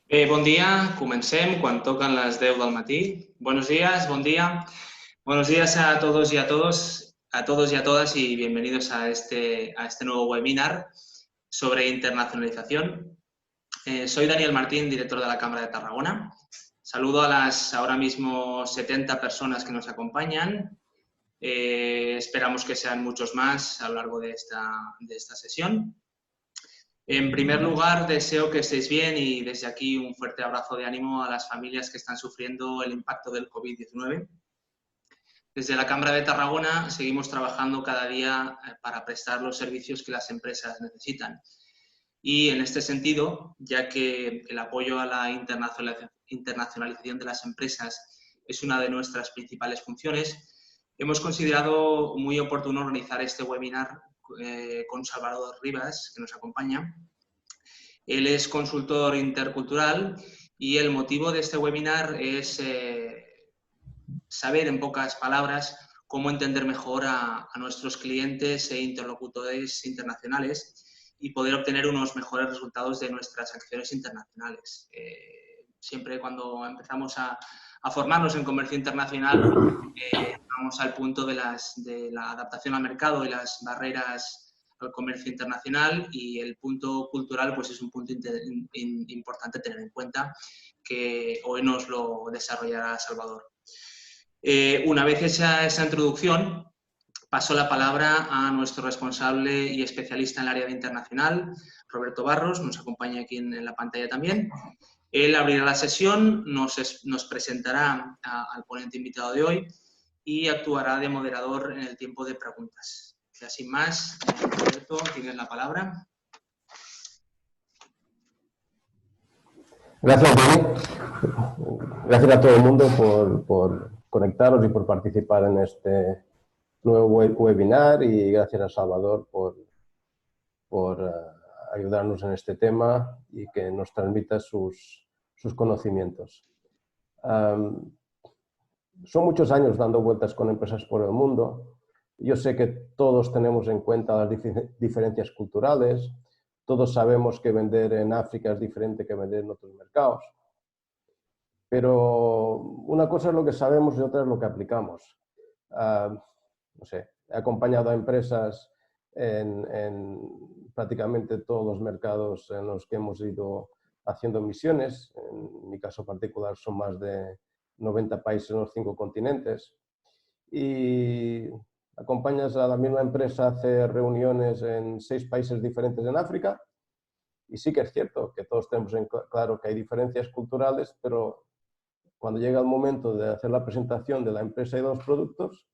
Bon dia, comencem quan toquen les 10 del matí. Buenos días, bon día. Buenos días a todos y a todos y a todas y bienvenidos a este nuevo webinar sobre internacionalización. Soy Daniel Martín, director de la Cámara de Tarragona. Saludo a las ahora mismo 70 personas que nos acompañan. Esperamos que sean muchos más a lo largo de esta sesión. En primer lugar, deseo que estéis bien y desde aquí un fuerte abrazo de ánimo a las familias que están sufriendo el impacto del COVID-19. Desde la Cámara de Tarragona seguimos trabajando cada día para prestar los servicios que las empresas necesitan. Y en este sentido, ya que el apoyo a la internacionalización de las empresas es una de nuestras principales funciones, hemos considerado muy oportuno organizar este webinar con Salvador Rivas, que nos acompaña. Él es consultor intercultural y el motivo de este webinar es saber en pocas palabras cómo entender mejor a nuestros clientes e interlocutores internacionales y poder obtener unos mejores resultados de nuestras acciones internacionales. Siempre cuando empezamos a formarnos en comercio internacional, vamos al punto de la adaptación al mercado y las barreras al comercio internacional, y el punto cultural pues es un punto importante tener en cuenta, que hoy nos lo desarrollará Salvador. Una vez hecha esa introducción, paso la palabra a nuestro responsable y especialista en el área de internacional, Roberto Barros, nos acompaña aquí en la pantalla también. Él abrirá la sesión, nos presentará al ponente invitado de hoy y actuará de moderador en el tiempo de preguntas. Ya sin más, Roberto, tienes la palabra. Gracias, Dani. Gracias a todo el mundo por conectaros y por participar en este nuevo webinar, y gracias a Salvador por ayudarnos en este tema y que nos transmita sus conocimientos. Son muchos años dando vueltas con empresas por el mundo. Yo sé que todos tenemos en cuenta las diferencias culturales, todos sabemos que vender en África es diferente que vender en otros mercados. Pero una cosa es lo que sabemos y otra es lo que aplicamos. No sé, he acompañado a empresas en prácticamente todos los mercados en los que hemos ido haciendo misiones. En mi caso particular son más de 90 países en los 5 continentes. Y acompañas a la misma empresa a hacer reuniones en 6 países diferentes en África. Y sí que es cierto que todos tenemos en claro que hay diferencias culturales, pero cuando llega el momento de hacer la presentación de la empresa y de los productos,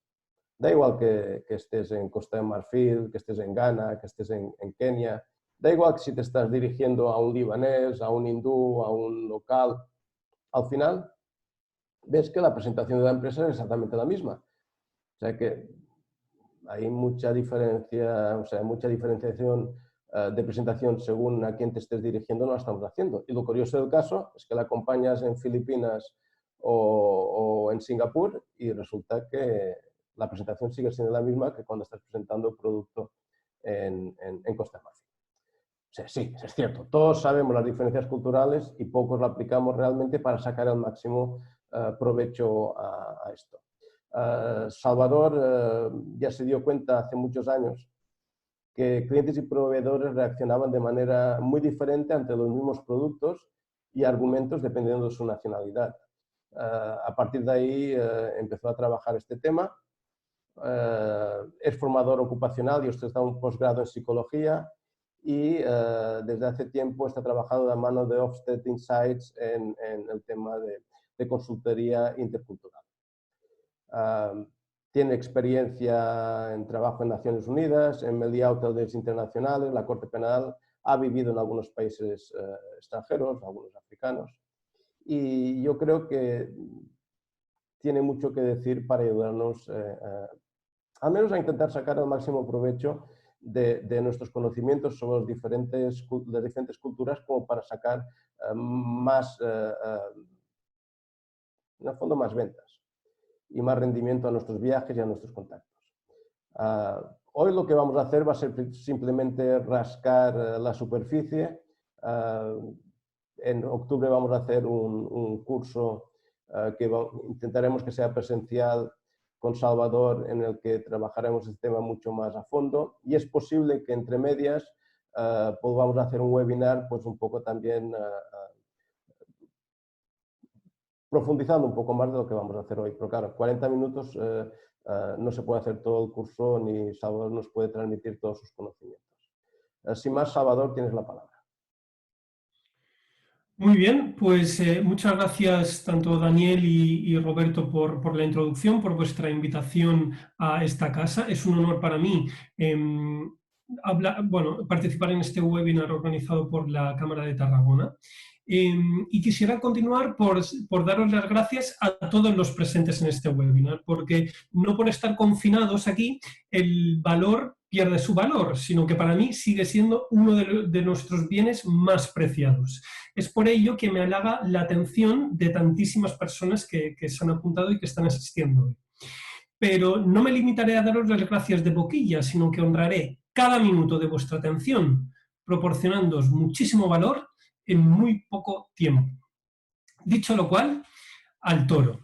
da igual que estés en Costa de Marfil, que estés en Ghana, que estés en Kenia, da igual que si te estás dirigiendo a un libanés, a un hindú, a un local, al final ves que la presentación de la empresa es exactamente la misma. O sea que hay mucha diferencia, o sea, mucha diferenciación de presentación según a quién te estés dirigiendo, no la estamos haciendo. Y lo curioso del caso es que la acompañas en Filipinas o en Singapur y resulta que la presentación sigue siendo la misma que cuando estás presentando el producto en Costa de Marfil. O sea, sí, es cierto, todos sabemos las diferencias culturales y pocos la aplicamos realmente para sacar el máximo provecho a esto. Salvador ya se dio cuenta hace muchos años que clientes y proveedores reaccionaban de manera muy diferente ante los mismos productos y argumentos dependiendo de su nacionalidad. A partir de ahí empezó a trabajar este tema. Es formador ocupacional y está un posgrado en psicología, y desde hace tiempo está trabajando de la mano de Ofsted Insights en el tema de consultoría intercultural. Tiene experiencia en trabajo en Naciones Unidas, en Media Autoridades Internacionales, la Corte Penal, ha vivido en algunos países extranjeros, algunos africanos, y yo creo que tiene mucho que decir para ayudarnos al menos a intentar sacar el máximo provecho de nuestros conocimientos sobre las diferentes culturas, como para sacar más, en el fondo, más ventas y más rendimiento a nuestros viajes y a nuestros contactos. Hoy lo que vamos a hacer va a ser simplemente rascar la superficie. En octubre vamos a hacer un curso que intentaremos que sea presencial con Salvador, en el que trabajaremos el tema mucho más a fondo, y es posible que entre medias podamos hacer un webinar pues un poco también profundizando un poco más de lo que vamos a hacer hoy. Pero claro, 40 minutos no se puede hacer todo el curso, ni Salvador nos puede transmitir todos sus conocimientos. Sin más, Salvador, tienes la palabra. Muy bien, pues muchas gracias tanto Daniel y Roberto por la introducción, por vuestra invitación a esta casa. Es un honor para mí participar en este webinar organizado por la Cámara de Tarragona. Y quisiera continuar por daros las gracias a todos los presentes en este webinar, porque no por estar confinados aquí el valor pierde su valor, sino que para mí sigue siendo uno de nuestros bienes más preciados. Es por ello que me halaga la atención de tantísimas personas que se han apuntado y que están asistiendo hoy. Pero no me limitaré a daros las gracias de boquilla, sino que honraré cada minuto de vuestra atención, proporcionándoos muchísimo valor en muy poco tiempo. Dicho lo cual, al toro.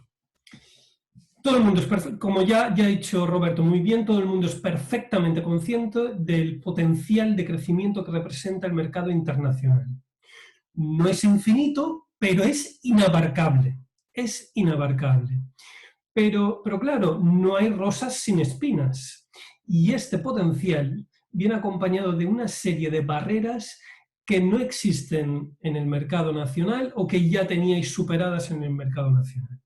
Todo el mundo es como ya ha dicho Roberto muy bien, todo el mundo es perfectamente consciente del potencial de crecimiento que representa el mercado internacional. No es infinito, pero es inabarcable. Es inabarcable. Pero claro, no hay rosas sin espinas. Y este potencial viene acompañado de una serie de barreras que no existen en el mercado nacional o que ya teníais superadas en el mercado nacional.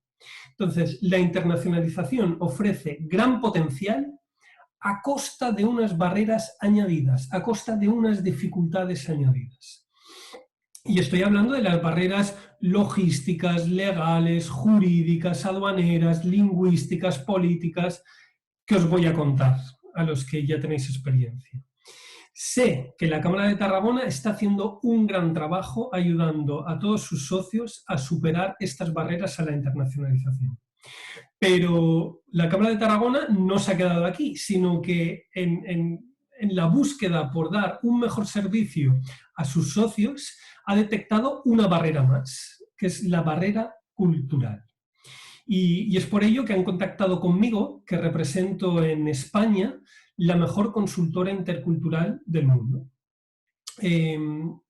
Entonces, la internacionalización ofrece gran potencial a costa de unas barreras añadidas, a costa de unas dificultades añadidas. Y estoy hablando de las barreras logísticas, legales, jurídicas, aduaneras, lingüísticas, políticas, que os voy a contar, a los que ya tenéis experiencia. Sé que la Cámara de Tarragona está haciendo un gran trabajo ayudando a todos sus socios a superar estas barreras a la internacionalización. Pero la Cámara de Tarragona no se ha quedado aquí, sino que en la búsqueda por dar un mejor servicio a sus socios ha detectado una barrera más, que es la barrera cultural. Y es por ello que han contactado conmigo, que represento en España la mejor consultora intercultural del mundo.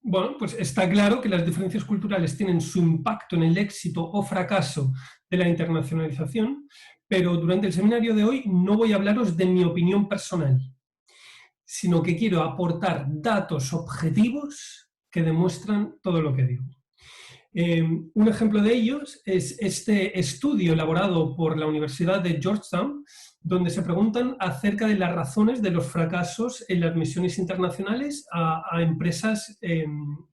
Bueno, pues está claro que las diferencias culturales tienen su impacto en el éxito o fracaso de la internacionalización, pero durante el seminario de hoy no voy a hablaros de mi opinión personal, sino que quiero aportar datos objetivos que demuestran todo lo que digo. Un ejemplo de ellos es este estudio elaborado por la Universidad de Georgetown, donde se preguntan acerca de las razones de los fracasos en las misiones internacionales a empresas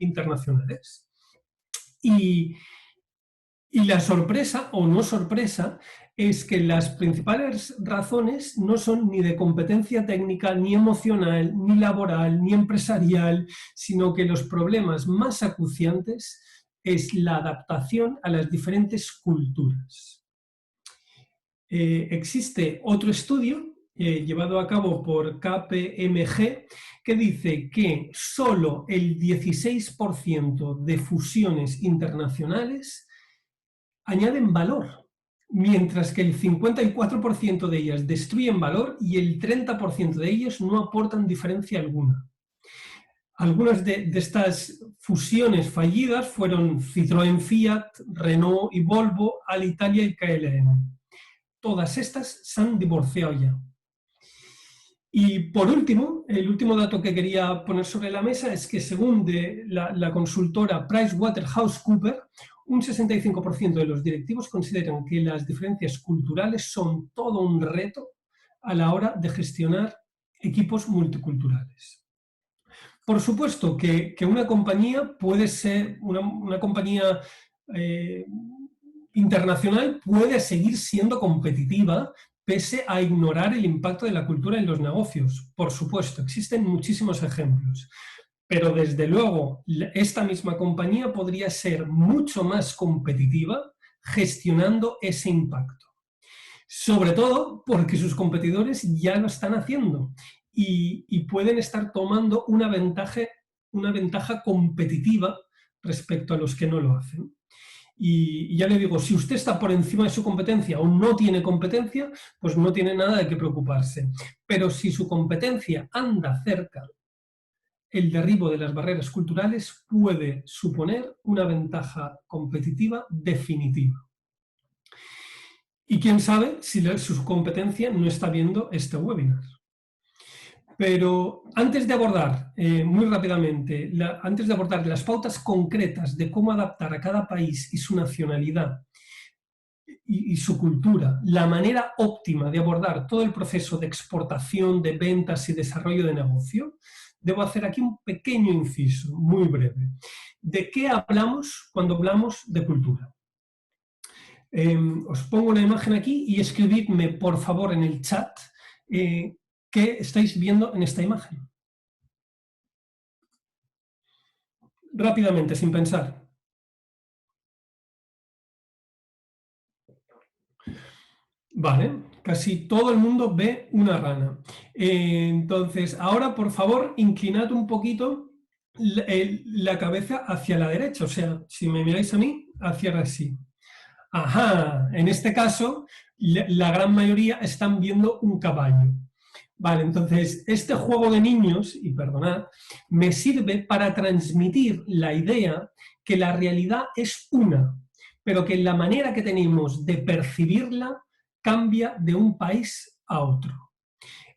internacionales. Y la sorpresa, o no sorpresa, es que las principales razones no son ni de competencia técnica, ni emocional, ni laboral, ni empresarial, sino que los problemas más acuciantes es la adaptación a las diferentes culturas. Existe otro estudio llevado a cabo por KPMG que dice que solo el 16% de fusiones internacionales añaden valor, mientras que el 54% de ellas destruyen valor y el 30% de ellas no aportan diferencia alguna. Algunas de estas fusiones fallidas fueron Citroën Fiat, Renault y Volvo, Alitalia y KLM. Todas estas se han divorciado ya. Y por último, el último dato que quería poner sobre la mesa es que según la consultora PricewaterhouseCoopers, un 65% de los directivos consideran que las diferencias culturales son todo un reto a la hora de gestionar equipos multiculturales. Por supuesto que una compañía puede ser, una compañía internacional puede seguir siendo competitiva pese a ignorar el impacto de la cultura en los negocios. Por supuesto, existen muchísimos ejemplos. Pero desde luego, esta misma compañía podría ser mucho más competitiva gestionando ese impacto. Sobre todo porque sus competidores ya lo están haciendo y pueden estar tomando una ventaja competitiva respecto a los que no lo hacen. Y ya le digo, si usted está por encima de su competencia o no tiene competencia, pues no tiene nada de qué preocuparse. Pero si su competencia anda cerca, el derribo de las barreras culturales puede suponer una ventaja competitiva definitiva. Y quién sabe si su competencia no está viendo este webinar. Pero antes de abordar, muy rápidamente, antes de abordar las pautas concretas de cómo adaptar a cada país y su nacionalidad y su cultura, la manera óptima de abordar todo el proceso de exportación, de ventas y desarrollo de negocio, debo hacer aquí un pequeño inciso, muy breve. ¿De qué hablamos cuando hablamos de cultura? Os pongo una imagen aquí y escribidme, por favor, en el chat qué estáis viendo en esta imagen. Rápidamente, sin pensar. Vale, casi todo el mundo ve una rana. Entonces, ahora, por favor, inclinad un poquito la cabeza hacia la derecha. O sea, si me miráis a mí, hacia así. Ajá, en este caso, la gran mayoría están viendo un caballo. Vale, entonces, este juego de niños, y perdonad, me sirve para transmitir la idea que la realidad es una, pero que la manera que tenemos de percibirla cambia de un país a otro.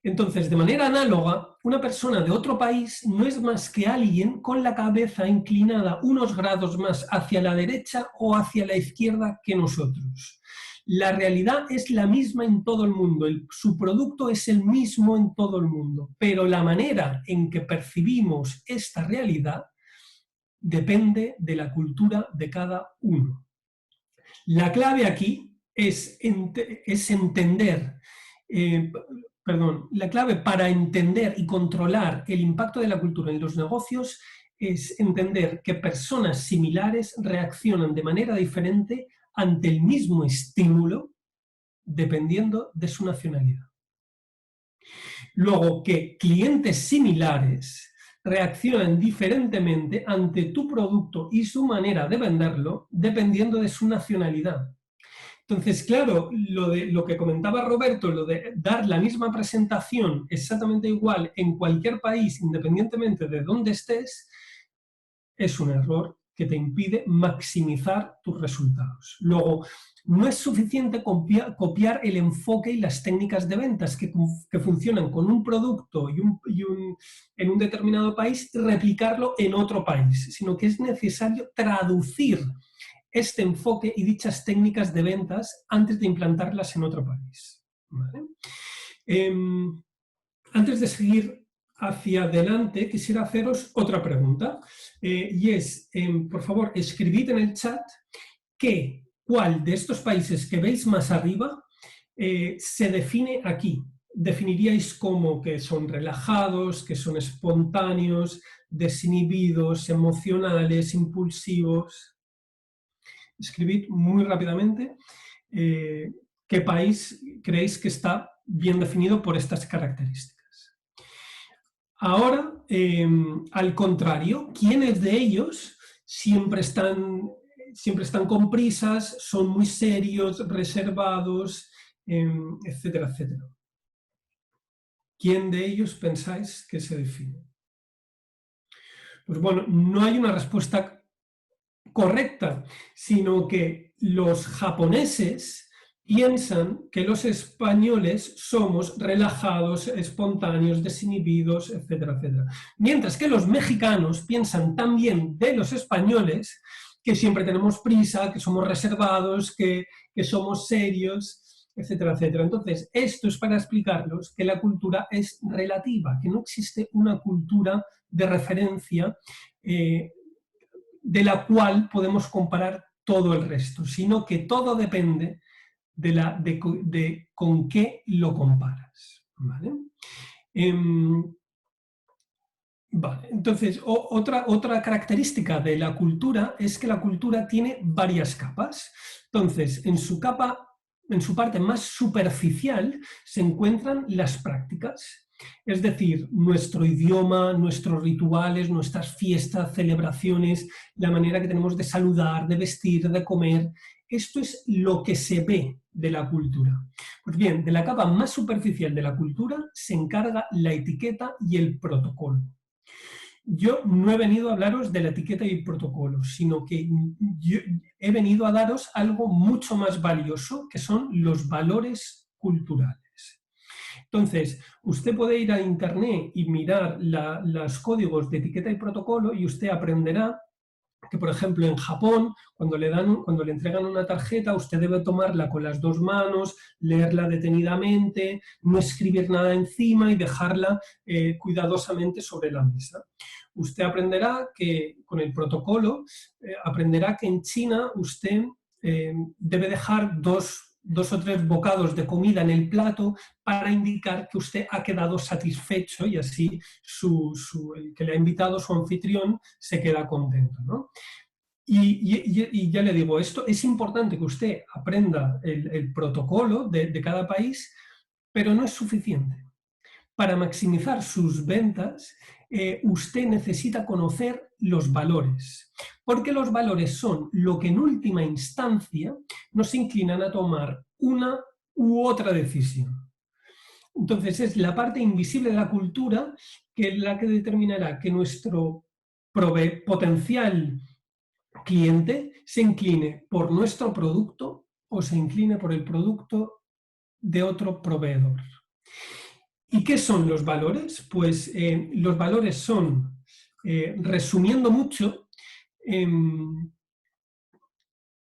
Entonces, de manera análoga, una persona de otro país no es más que alguien con la cabeza inclinada unos grados más hacia la derecha o hacia la izquierda que nosotros. La realidad es la misma en todo el mundo, su producto es el mismo en todo el mundo, pero la manera en que percibimos esta realidad depende de la cultura de cada uno. La clave aquí es entender, la clave para entender y controlar el impacto de la cultura en los negocios es entender que personas similares reaccionan de manera diferente ante el mismo estímulo dependiendo de su nacionalidad. Luego, que clientes similares reaccionan diferentemente ante tu producto y su manera de venderlo dependiendo de su nacionalidad. Entonces, claro, lo que comentaba Roberto, lo de dar la misma presentación exactamente igual en cualquier país, independientemente de dónde estés, es un error que te impide maximizar tus resultados. Luego, no es suficiente copiar el enfoque y las técnicas de ventas que funcionan con un producto en un determinado país y replicarlo en otro país, sino que es necesario traducir este enfoque y dichas técnicas de ventas antes de implantarlas en otro país. ¿Vale? Antes de seguir hacia adelante, quisiera haceros otra pregunta, y es, por favor, escribid en el chat cuál de estos países que veis más arriba se define aquí. Definiríais como que son relajados, que son espontáneos, desinhibidos, emocionales, impulsivos. Escribid muy rápidamente qué país creéis que está bien definido por estas características. Ahora, al contrario, ¿quiénes de ellos siempre están con prisas, son muy serios, reservados, etcétera, etcétera? ¿Quién de ellos pensáis que se define? Pues bueno, no hay una respuesta correcta, sino que los japoneses piensan que los españoles somos relajados, espontáneos, desinhibidos, etcétera, etcétera. Mientras que los mexicanos piensan también de los españoles que siempre tenemos prisa, que somos reservados, que somos serios, etcétera, etcétera. Entonces, esto es para explicarlos que la cultura es relativa, que no existe una cultura de referencia de la cual podemos comparar todo el resto, sino que todo depende de con qué lo comparas. ¿Vale? Vale, entonces, otra característica de la cultura es que la cultura tiene varias capas. Entonces, en su parte más superficial se encuentran las prácticas. Es decir, nuestro idioma, nuestros rituales, nuestras fiestas, celebraciones, la manera que tenemos de saludar, de vestir, de comer. Esto es lo que se ve de la cultura. Pues bien, de la capa más superficial de la cultura se encarga la etiqueta y el protocolo. Yo no he venido a hablaros de la etiqueta y el protocolo, sino que yo he venido a daros algo mucho más valioso, que son los valores culturales. Entonces, usted puede ir a internet y mirar los códigos de etiqueta y protocolo y usted aprenderá que, por ejemplo, en Japón, cuando le entregan una tarjeta, usted debe tomarla con las dos manos, leerla detenidamente, no escribir nada encima y dejarla cuidadosamente sobre la mesa. Usted aprenderá que, con el protocolo, aprenderá que en China usted debe dejar dos o tres bocados de comida en el plato para indicar que usted ha quedado satisfecho y así el que le ha invitado, su anfitrión, se queda contento, ¿no? Y ya le digo, esto es importante que usted aprenda el protocolo de cada país, pero no es suficiente. Para maximizar sus ventas, usted necesita conocer los valores, porque los valores son lo que en última instancia nos inclinan a tomar una u otra decisión. Entonces es la parte invisible de la cultura que es la que determinará que nuestro potencial cliente se incline por nuestro producto o se incline por el producto de otro proveedor. ¿Y qué son los valores? Pues los valores son, resumiendo mucho,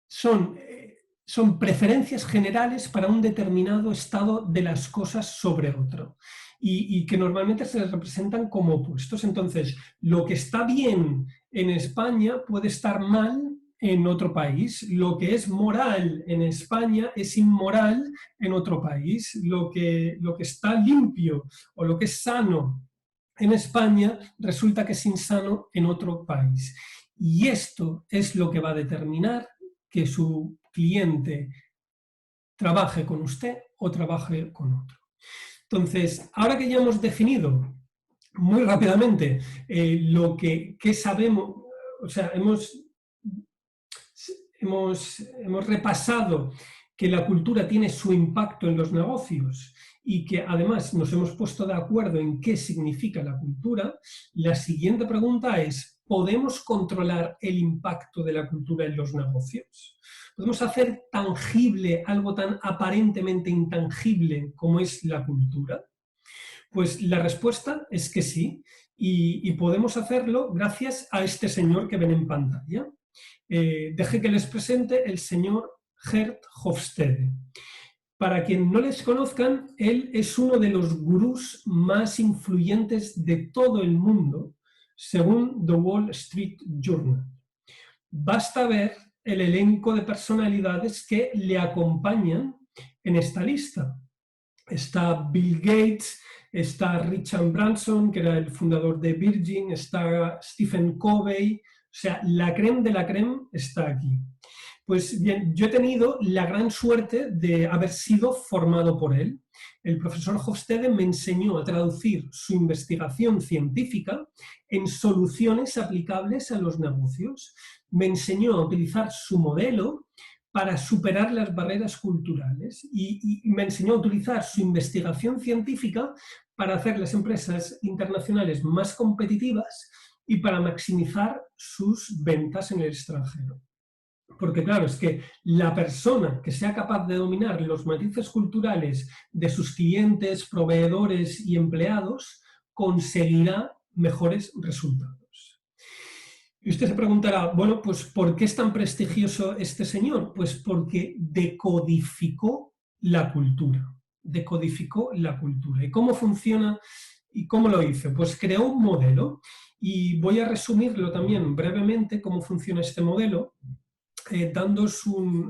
son preferencias generales para un determinado estado de las cosas sobre otro y que normalmente se les representan como opuestos. Entonces, lo que está bien en España puede estar mal en otro país. Lo que es moral en España es inmoral en otro país. Lo que está limpio o lo que es sano en España resulta que es insano en otro país. Y esto es lo que va a determinar que su cliente trabaje con usted o trabaje con otro. Entonces, ahora que ya hemos definido muy rápidamente lo que sabemos, o sea, hemos repasado que la cultura tiene su impacto en los negocios y que además nos hemos puesto de acuerdo en qué significa la cultura, la siguiente pregunta es, ¿podemos controlar el impacto de la cultura en los negocios? ¿Podemos hacer tangible algo tan aparentemente intangible como es la cultura? Pues la respuesta es que sí, y podemos hacerlo gracias a este señor que ven en pantalla. Deje que les presente el señor Gert Hofstede. Para quien no les conozcan, él es uno de los gurús más influyentes de todo el mundo, según The Wall Street Journal. Basta ver el elenco de personalidades que le acompañan en esta lista. Está Bill Gates, está Richard Branson, que era el fundador de Virgin, está Stephen Covey, o sea, la crème de la crème está aquí. Pues bien, yo he tenido la gran suerte de haber sido formado por él. El profesor Hofstede me enseñó a traducir su investigación científica en soluciones aplicables a los negocios. Me enseñó a utilizar su modelo para superar las barreras culturales y me enseñó a utilizar su investigación científica para hacer las empresas internacionales más competitivas y para maximizar sus ventas en el extranjero. Porque claro, es que la persona que sea capaz de dominar los matices culturales de sus clientes, proveedores y empleados conseguirá mejores resultados. Y usted se preguntará, bueno, pues ¿por qué es tan prestigioso este señor? Pues porque decodificó la cultura. Decodificó la cultura. ¿Y cómo funciona y cómo lo hizo? Pues creó un modelo y voy a resumirlo también brevemente cómo funciona este modelo.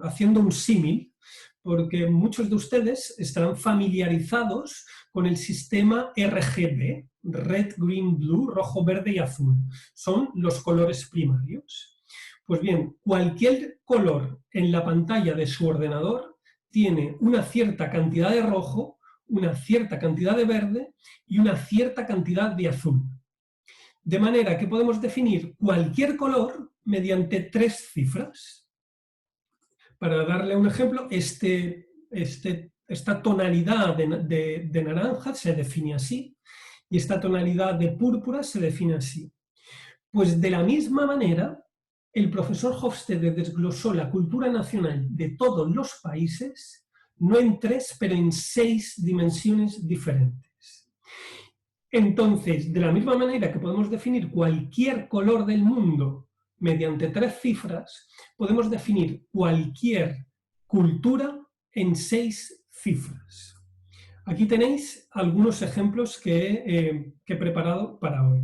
Haciendo un símil, porque muchos de ustedes estarán familiarizados con el sistema RGB, Red, Green, Blue, rojo, verde y azul. Son los colores primarios. Pues bien, cualquier color en la pantalla de su ordenador tiene una cierta cantidad de rojo, una cierta cantidad de verde y una cierta cantidad de azul. De manera que podemos definir cualquier color mediante 3 cifras. Para darle un ejemplo, esta tonalidad de naranja se define así y esta tonalidad de púrpura se define así. Pues de la misma manera, el profesor Hofstede desglosó la cultura nacional de todos los países, no en 3, pero en 6 dimensiones diferentes. Entonces, de la misma manera que podemos definir cualquier color del mundo mediante 3 cifras, podemos definir cualquier cultura en 6 cifras. Aquí tenéis algunos ejemplos que he preparado para hoy.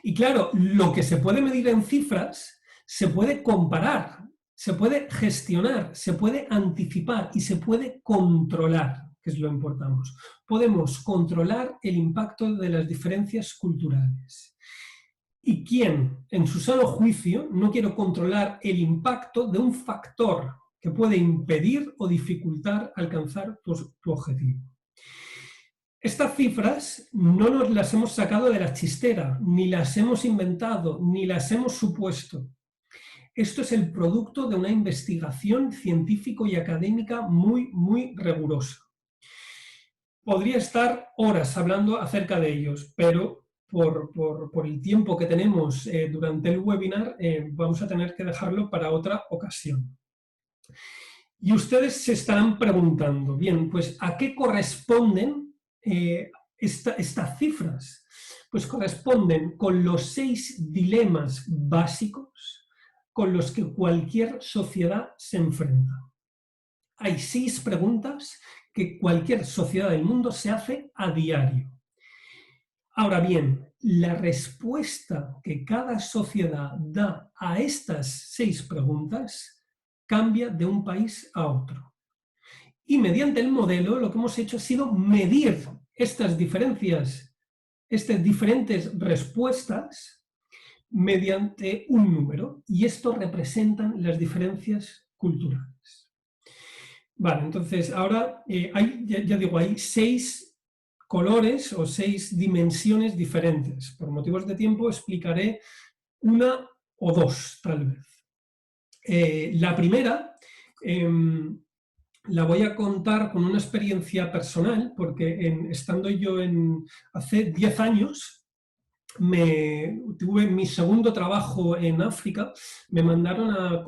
Y claro, lo que se puede medir en cifras se puede comparar, se puede gestionar, se puede anticipar y se puede controlar, que es lo importante. Podemos controlar el impacto de las diferencias culturales. ¿Y quién, en su sano juicio, no quiere controlar el impacto de un factor que puede impedir o dificultar alcanzar tu objetivo? Estas cifras no nos las hemos sacado de la chistera, ni las hemos inventado, ni las hemos supuesto. Esto es el producto de una investigación científica y académica muy, muy rigurosa. Podría estar horas hablando acerca de ellos, pero por el tiempo que tenemos durante el webinar, vamos a tener que dejarlo para otra ocasión. Y ustedes se estarán preguntando, bien, pues ¿a qué corresponden estas cifras? Pues corresponden con los 6 dilemas básicos con los que cualquier sociedad se enfrenta. Hay 6 preguntas que cualquier sociedad del mundo se hace a diario. Ahora bien, la respuesta que cada sociedad da a estas 6 preguntas cambia de un país a otro. Y mediante el modelo lo que hemos hecho ha sido medir estas diferencias, estas diferentes respuestas mediante un número. Y esto representan las diferencias culturales. Vale, entonces ahora ya digo, hay 6 colores o 6 dimensiones diferentes. Por motivos de tiempo explicaré una o 2, tal vez. La primera la voy a contar con una experiencia personal, porque estando yo hace 10 años, tuve mi segundo trabajo en África, me mandaron a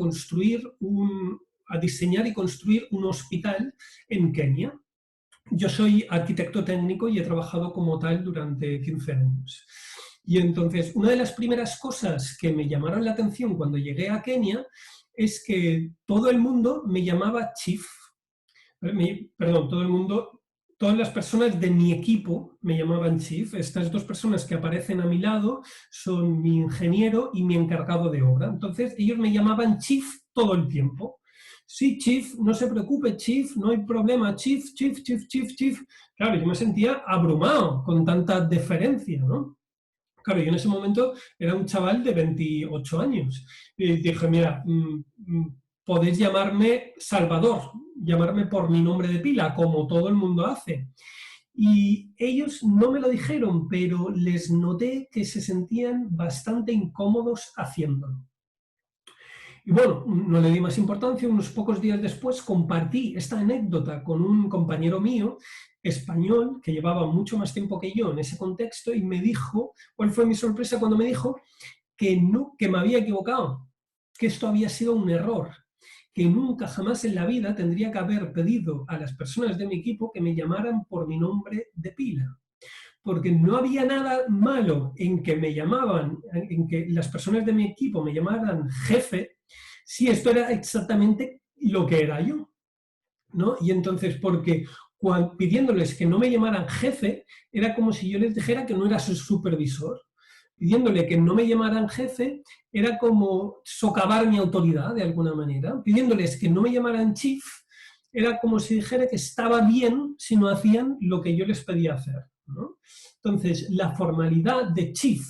diseñar y construir un hospital en Kenia. Yo soy arquitecto técnico y he trabajado como tal durante 15 años. Y entonces, una de las primeras cosas que me llamaron la atención cuando llegué a Kenia es que todo el mundo me llamaba chief. Todas las personas de mi equipo me llamaban chief. Estas 2 personas que aparecen a mi lado son mi ingeniero y mi encargado de obra. Entonces, ellos me llamaban chief todo el tiempo. Sí, chief, no se preocupe, chief, no hay problema, chief, chief, chief, chief, chief. Claro, yo me sentía abrumado con tanta deferencia, ¿no? Claro, yo en ese momento era un chaval de 28 años. Y dije, mira, podéis llamarme Salvador, llamarme por mi nombre de pila, como todo el mundo hace. Y ellos no me lo dijeron, pero les noté que se sentían bastante incómodos haciéndolo. Y bueno, no le di más importancia. Unos pocos días después compartí esta anécdota con un compañero mío español que llevaba mucho más tiempo que yo en ese contexto y me dijo, ¿cuál fue mi sorpresa cuando me dijo que me había equivocado, que esto había sido un error, que nunca jamás en la vida tendría que haber pedido a las personas de mi equipo que me llamaran por mi nombre de pila? Porque no había nada malo en que en que las personas de mi equipo me llamaran jefe, si esto era exactamente lo que era yo, ¿no? Y entonces, porque pidiéndoles que no me llamaran jefe, era como si yo les dijera que no era su supervisor. Pidiéndole que no me llamaran jefe, era como socavar mi autoridad de alguna manera. Pidiéndoles que no me llamaran chief, era como si dijera que estaba bien si no hacían lo que yo les pedía hacer, ¿no? Entonces, la formalidad de chief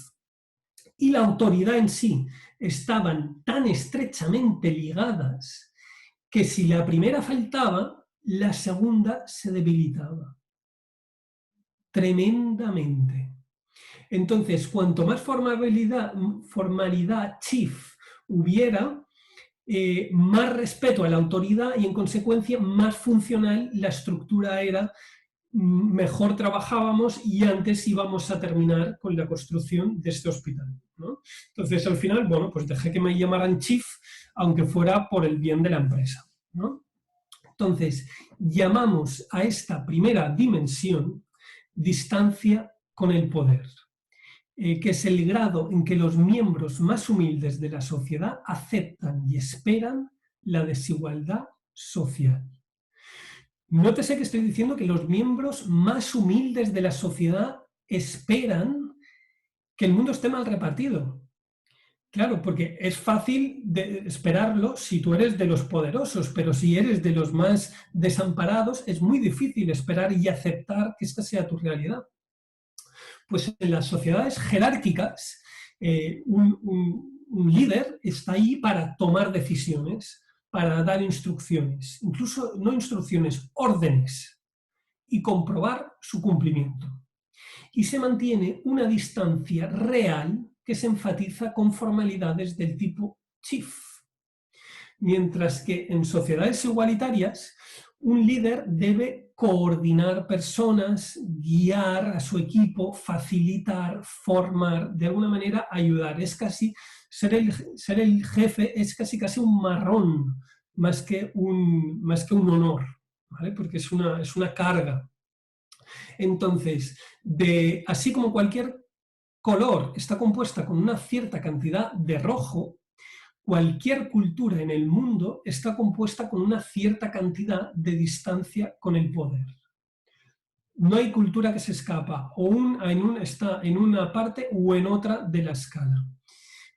y la autoridad en sí estaban tan estrechamente ligadas que si la primera faltaba, la segunda se debilitaba tremendamente. Entonces, cuanto más formalidad chief hubiera, más respeto a la autoridad y en consecuencia más funcional la estructura era, mejor trabajábamos y antes íbamos a terminar con la construcción de este hospital, ¿no? Entonces, al final, bueno, pues dejé que me llamaran chief, aunque fuera por el bien de la empresa, ¿no? Entonces, llamamos a esta primera dimensión distancia con el poder, que es el grado en que los miembros más humildes de la sociedad aceptan y esperan la desigualdad social. Nótese que estoy diciendo que los miembros más humildes de la sociedad esperan que el mundo esté mal repartido. Claro, porque es fácil esperarlo si tú eres de los poderosos, pero si eres de los más desamparados, es muy difícil esperar y aceptar que esta sea tu realidad. Pues en las sociedades jerárquicas, un líder está ahí para tomar decisiones, para dar instrucciones, incluso no instrucciones, órdenes, y comprobar su cumplimiento. Y se mantiene una distancia real que se enfatiza con formalidades del tipo chief. Mientras que en sociedades igualitarias, un líder debe coordinar personas, guiar a su equipo, facilitar, formar, de alguna manera ayudar. Es casi, ser el jefe es casi un marrón, más que un honor, ¿vale? Porque es una carga. Entonces, así como cualquier color está compuesta con una cierta cantidad de rojo, cualquier cultura en el mundo está compuesta con una cierta cantidad de distancia con el poder. No hay cultura que se escapa, está en una parte o en otra de la escala,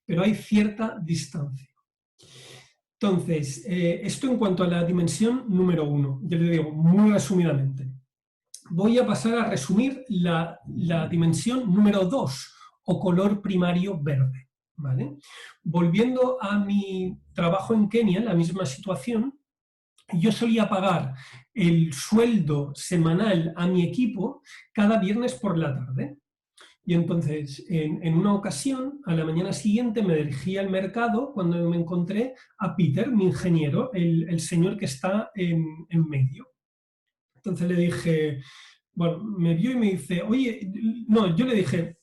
pero hay cierta distancia. Entonces, esto en cuanto a la dimensión número 1, yo le digo muy resumidamente. Voy a pasar a resumir la dimensión número 2, o color primario verde, ¿vale? Volviendo a mi trabajo en Kenia, la misma situación, yo solía pagar el sueldo semanal a mi equipo cada viernes por la tarde. Y entonces, en una ocasión, a la mañana siguiente, me dirigí al mercado cuando me encontré a Peter, mi ingeniero, el señor que está en medio. Entonces le dije, bueno, me vio y me dice, oye, no, yo le dije,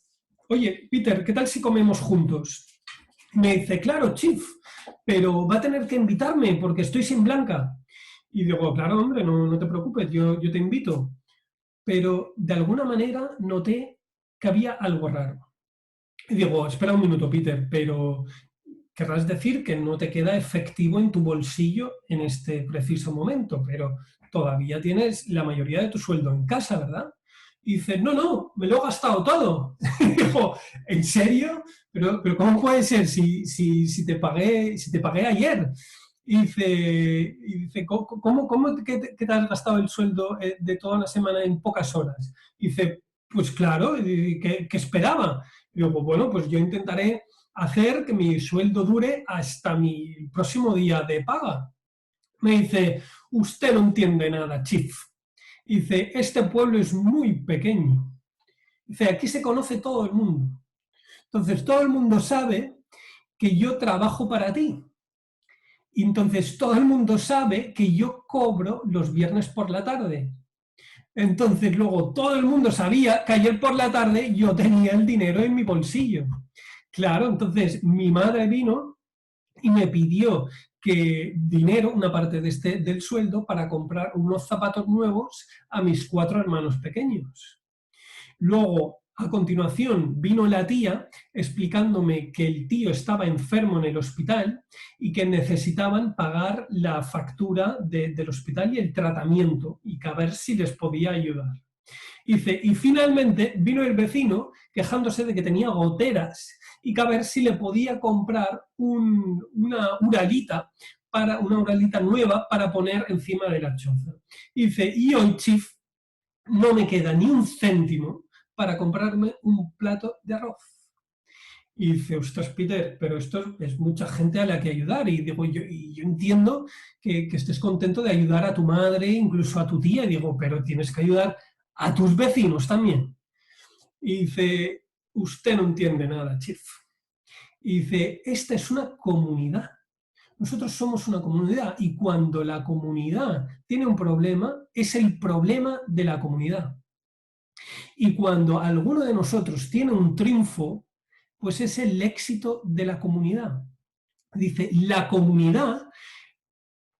oye, Peter, ¿qué tal si comemos juntos? Me dice, claro, chief, pero va a tener que invitarme porque estoy sin Blanca. Y digo, claro, hombre, no te preocupes, yo te invito. Pero de alguna manera noté que había algo raro. Y digo, espera un minuto, Peter, pero querrás decir que no te queda efectivo en tu bolsillo en este preciso momento, pero todavía tienes la mayoría de tu sueldo en casa, ¿verdad? Y dice, no, me lo he gastado todo. Y digo, ¿en serio? ¿Pero cómo puede ser si te pagué ayer? Y dice ¿cómo que te has gastado el sueldo de toda una semana en pocas horas? Y dice, pues claro, ¿qué esperaba? Y digo, bueno, pues yo intentaré hacer que mi sueldo dure hasta mi próximo día de paga. Me dice, usted no entiende nada, chief. Dice, este pueblo es muy pequeño. Dice, aquí se conoce todo el mundo. Entonces, todo el mundo sabe que yo trabajo para ti. Y entonces, todo el mundo sabe que yo cobro los viernes por la tarde. Entonces, luego, todo el mundo sabía que ayer por la tarde yo tenía el dinero en mi bolsillo. Claro, entonces mi madre vino y me pidió dinero, una parte del sueldo, para comprar unos zapatos nuevos a mis 4 hermanos pequeños. Luego, a continuación, vino la tía explicándome que el tío estaba enfermo en el hospital y que necesitaban pagar la factura del hospital y el tratamiento, y que a ver si les podía ayudar. Y finalmente vino el vecino quejándose de que tenía goteras y que a ver si le podía comprar una uralita nueva para poner encima de la choza. Y dice, y hoy, chief, no me queda ni un céntimo para comprarme un plato de arroz. Y dice, ostras, Peter, pero esto es mucha gente a la que ayudar. Y digo, yo entiendo que estés contento de ayudar a tu madre, incluso a tu tía. Y digo, pero tienes que ayudar a tus vecinos también. Y dice, usted no entiende nada, chief. Y dice, esta es una comunidad. Nosotros somos una comunidad y cuando la comunidad tiene un problema, es el problema de la comunidad. Y cuando alguno de nosotros tiene un triunfo, pues es el éxito de la comunidad. Dice, la comunidad,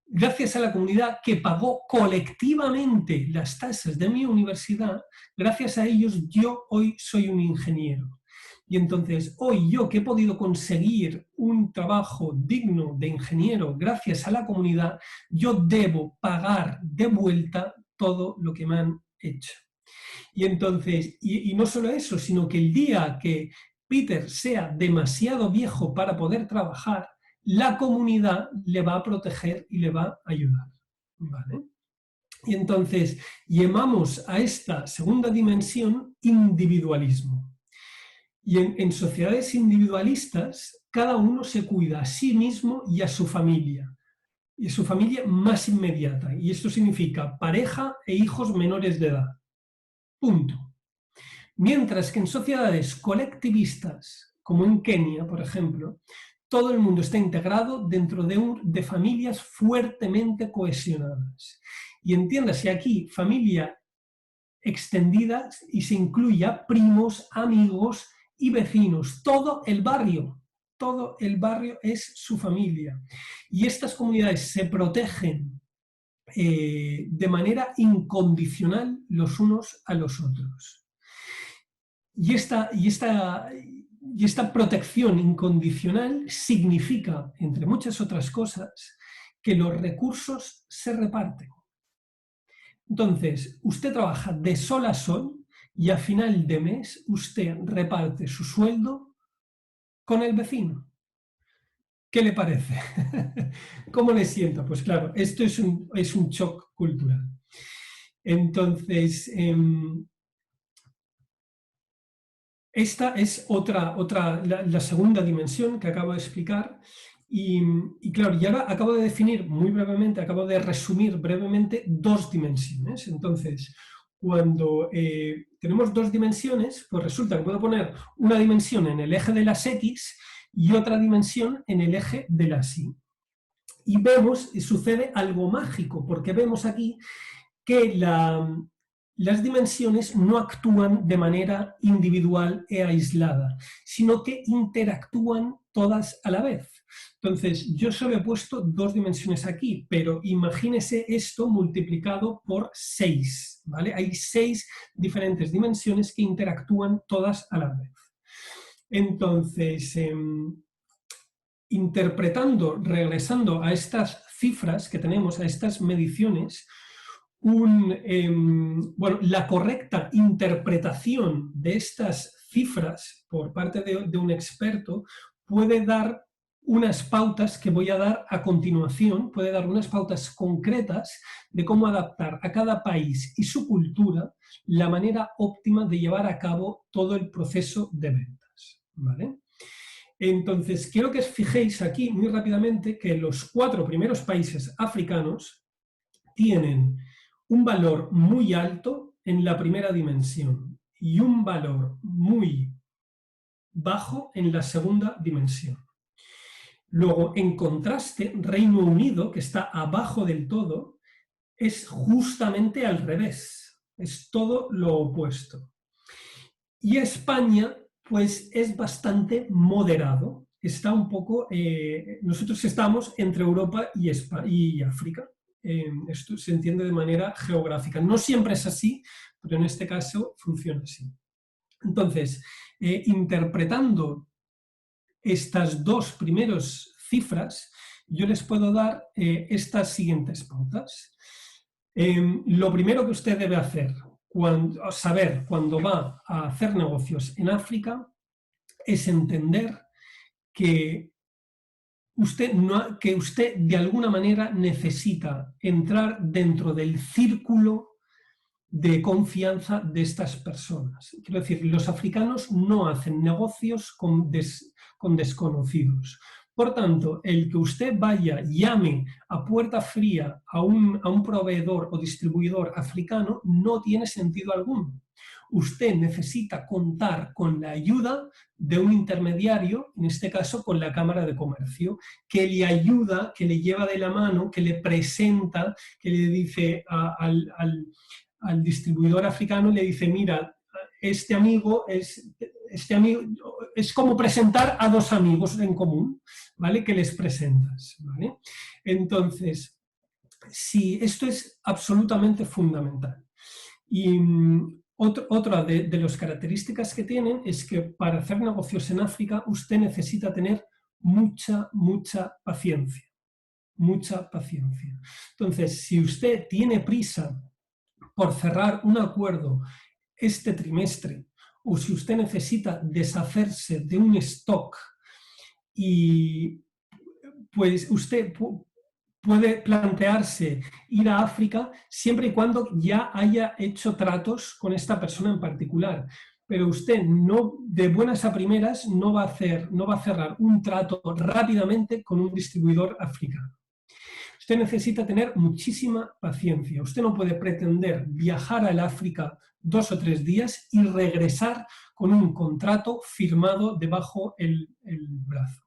gracias a la comunidad que pagó colectivamente las tasas de mi universidad, gracias a ellos yo hoy soy un ingeniero. Y entonces, hoy yo que he podido conseguir un trabajo digno de ingeniero gracias a la comunidad, yo debo pagar de vuelta todo lo que me han hecho. Y entonces, y no solo eso, sino que el día que Peter sea demasiado viejo para poder trabajar, la comunidad le va a proteger y le va a ayudar. ¿Vale? Y entonces llamamos a esta segunda dimensión individualismo. Y en sociedades individualistas, cada uno se cuida a sí mismo y a su familia más inmediata. Y esto significa pareja e hijos menores de edad. Punto. Mientras que en sociedades colectivistas, como en Kenia, por ejemplo, todo el mundo está integrado dentro de familias fuertemente cohesionadas. Y entiéndase aquí, familia extendida y se incluya primos, amigos y vecinos, todo el barrio es su familia. Y estas comunidades se protegen de manera incondicional los unos a los otros. Y esta protección incondicional significa, entre muchas otras cosas, que los recursos se reparten. Entonces, usted trabaja de sol a sol y a final de mes usted reparte su sueldo con el vecino. ¿Qué le parece? ¿Cómo le sienta? Pues claro, esto es un shock cultural. Entonces, esta es la segunda dimensión que acabo de explicar. Y claro, y ahora acabo de definir muy brevemente, acabo de resumir brevemente dos dimensiones. Entonces, cuando tenemos dos dimensiones, pues resulta que puedo poner una dimensión en el eje de las X y otra dimensión en el eje de las Y. Y vemos, y sucede algo mágico, porque vemos aquí que las dimensiones no actúan de manera individual e aislada, sino que interactúan todas a la vez. Entonces, yo solo he puesto dos dimensiones aquí, pero imagínese esto multiplicado por 6, ¿vale? Hay 6 diferentes dimensiones que interactúan todas a la vez. Entonces, regresando a estas cifras que tenemos, a estas mediciones, la correcta interpretación de estas cifras por parte de un experto puede dar unas pautas que voy a dar a continuación, puede dar unas pautas concretas de cómo adaptar a cada país y su cultura la manera óptima de llevar a cabo todo el proceso de ventas, ¿vale? Entonces, quiero que os fijéis aquí muy rápidamente que los 4 primeros países africanos tienen un valor muy alto en la primera dimensión y un valor muy bajo en la segunda dimensión. Luego, en contraste, Reino Unido, que está abajo del todo, es justamente al revés, es todo lo opuesto. Y España, pues es bastante moderado, está un poco, nosotros estamos entre Europa y África. Esto se entiende de manera geográfica. No siempre es así, pero en este caso funciona así. Entonces, interpretando estas dos primeras cifras, yo les puedo dar estas siguientes pautas. Lo primero que usted debe hacer, saber cuando va a hacer negocios en África, es entender que usted de alguna manera necesita entrar dentro del círculo de confianza de estas personas. Quiero decir, los africanos no hacen negocios con desconocidos. Por tanto, el que usted vaya, llame a puerta fría a un proveedor o distribuidor africano no tiene sentido alguno. Usted necesita contar con la ayuda de un intermediario, en este caso con la Cámara de Comercio, que le ayuda, que le lleva de la mano, que le presenta, que le dice al distribuidor africano, le dice, mira, este amigo es como presentar a dos amigos en común, ¿vale? Que les presentas, ¿vale? Entonces, sí, esto es absolutamente fundamental. Y otra de las características que tienen es que para hacer negocios en África usted necesita tener mucha paciencia. Mucha paciencia. Entonces, si usted tiene prisa por cerrar un acuerdo este trimestre, o si usted necesita deshacerse de un stock, y pues usted puede plantearse ir a África siempre y cuando ya haya hecho tratos con esta persona en particular. Pero usted no, de buenas a primeras, no va a cerrar un trato rápidamente con un distribuidor africano. Usted necesita tener muchísima paciencia. Usted no puede pretender viajar al África 2 o 3 días y regresar con un contrato firmado debajo el brazo.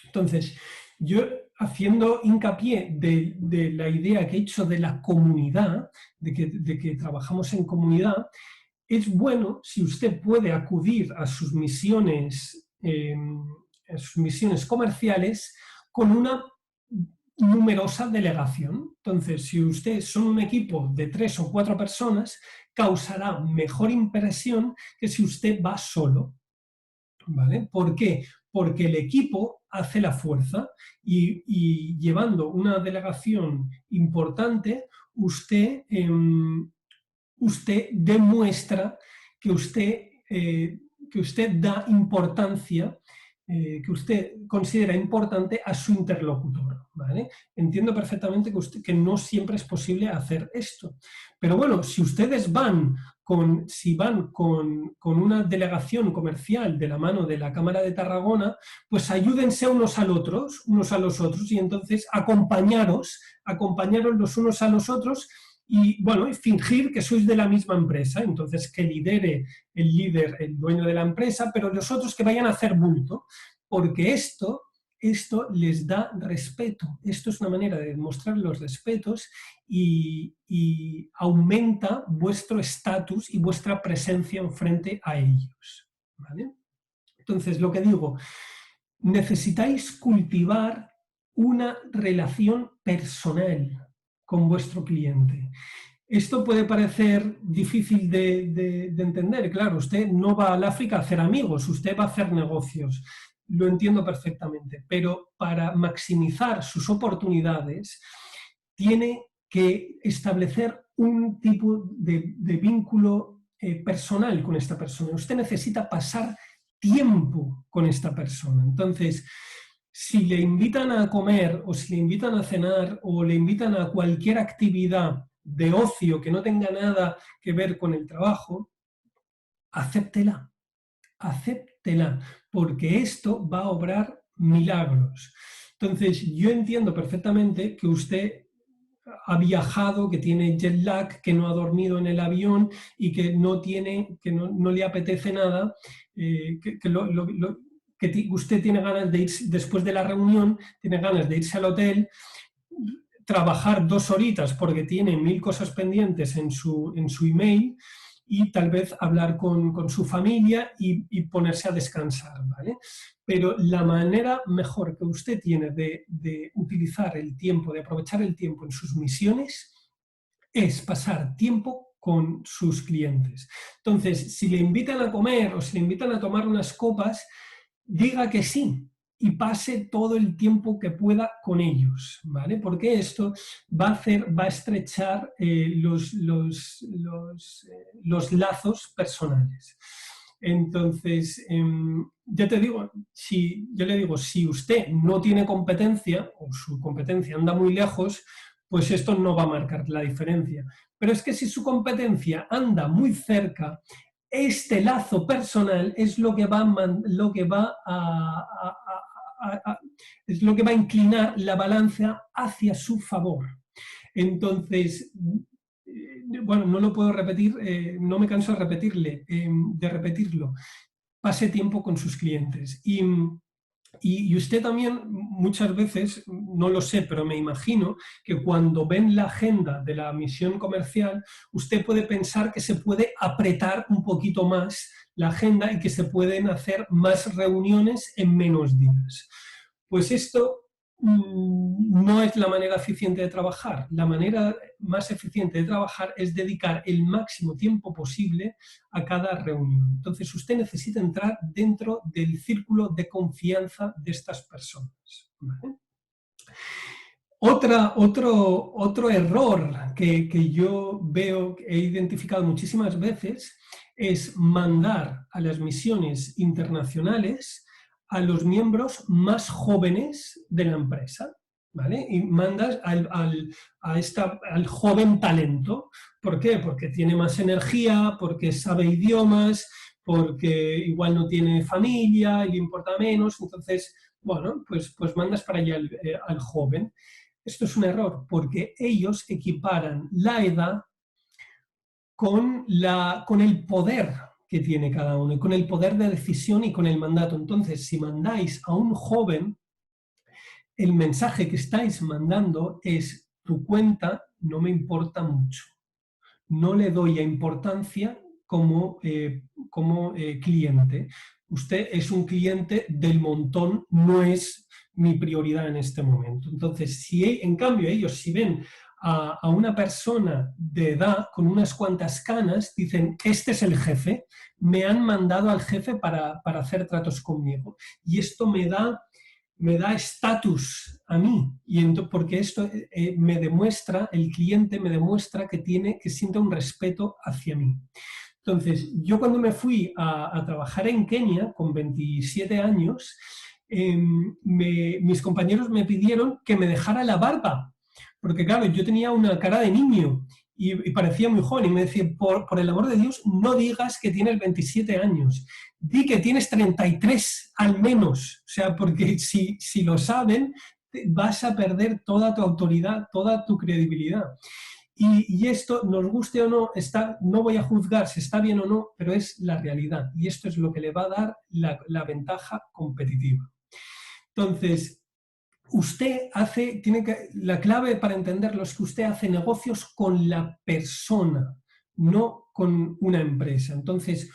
Entonces, yo, haciendo hincapié de la idea que he hecho de la comunidad, de que trabajamos en comunidad, es bueno si usted puede acudir a sus misiones comerciales con una numerosa delegación. Entonces, si ustedes son un equipo de 3 o 4 personas, causará mejor impresión que si usted va solo, ¿vale? ¿Por qué? Porque el equipo hace la fuerza y llevando una delegación importante, usted demuestra que usted da importancia, que usted considera importante a su interlocutor, ¿vale? Entiendo perfectamente que no siempre es posible hacer esto. Pero bueno, si ustedes van con una delegación comercial de la mano de la Cámara de Tarragona, pues ayúdense unos a los otros, y entonces acompañaros los unos a los otros, y bueno, fingir que sois de la misma empresa. Entonces que lidere el dueño de la empresa, pero los otros que vayan a hacer bulto, porque esto les da respeto. Esto es una manera de demostrar los respetos y aumenta vuestro estatus y vuestra presencia en frente a ellos, ¿vale? Entonces, lo que digo, necesitáis cultivar una relación personal con vuestro cliente. Esto puede parecer difícil de entender. Claro, usted no va al África a hacer amigos, usted va a hacer negocios. Lo entiendo perfectamente, pero para maximizar sus oportunidades tiene que establecer un tipo de vínculo personal con esta persona. Usted necesita pasar tiempo con esta persona. Entonces, si le invitan a comer o si le invitan a cenar o le invitan a cualquier actividad de ocio que no tenga nada que ver con el trabajo, acéptela, porque esto va a obrar milagros. Entonces, yo entiendo perfectamente que usted ha viajado, que tiene jet lag, que no ha dormido en el avión y que no le apetece nada, que usted tiene ganas de irse después de la reunión, tiene ganas de irse al hotel, trabajar 2 horitas porque tiene 1000 cosas pendientes en su email, y tal vez hablar con su familia y ponerse a descansar, ¿vale? Pero la manera mejor que usted tiene de utilizar el tiempo, de aprovechar el tiempo en sus misiones, es pasar tiempo con sus clientes. Entonces, si le invitan a comer o si le invitan a tomar unas copas, diga que sí y pase todo el tiempo que pueda con ellos, ¿vale? Porque esto va a estrechar los lazos personales. Entonces, yo le digo, si usted no tiene competencia o su competencia anda muy lejos, pues esto no va a marcar la diferencia. Pero es que si su competencia anda muy cerca, este lazo personal es lo que va a inclinar la balanza hacia su favor. Entonces, bueno, no lo puedo repetir, no me canso de repetirlo. Pase tiempo con sus clientes. Y usted también muchas veces, no lo sé, pero me imagino que cuando ven la agenda de la misión comercial, usted puede pensar que se puede apretar un poquito más la agenda y que se pueden hacer más reuniones en menos días. Pues esto no es la manera eficiente de trabajar. La manera más eficiente de trabajar es dedicar el máximo tiempo posible a cada reunión. Entonces, usted necesita entrar dentro del círculo de confianza de estas personas, ¿vale? Otro error que yo veo, que he identificado muchísimas veces, es mandar a las misiones internacionales a los miembros más jóvenes de la empresa, ¿vale? Y mandas al joven talento. ¿Por qué? Porque tiene más energía, porque sabe idiomas, porque igual no tiene familia y le importa menos. Entonces, bueno, pues mandas para allá al joven. Esto es un error, porque ellos equiparan la edad con el poder que tiene cada uno, y con el poder de decisión y con el mandato. Entonces, si mandáis a un joven, el mensaje que estáis mandando es: tu cuenta no me importa mucho, no le doy importancia como cliente. Usted es un cliente del montón, no es mi prioridad en este momento. Entonces, en cambio ellos, si ven a una persona de edad con unas cuantas canas, dicen: este es el jefe, me han mandado al jefe para hacer tratos conmigo. Y esto me da estatus a mí, porque esto el cliente me demuestra que siente un respeto hacia mí. Entonces, yo cuando me fui a trabajar en Kenia con 27 años, mis compañeros me pidieron que me dejara la barba, porque claro, yo tenía una cara de niño y parecía muy joven, y me decían: por el amor de Dios, no digas que tienes 27 años, di que tienes 33 al menos, o sea, porque si lo saben, vas a perder toda tu autoridad, toda tu credibilidad. Y esto, nos guste o no, no voy a juzgar si está bien o no, pero es la realidad, y esto es lo que le va a dar la ventaja competitiva. Entonces, la clave para entenderlo es que usted hace negocios con la persona, no con una empresa. Entonces,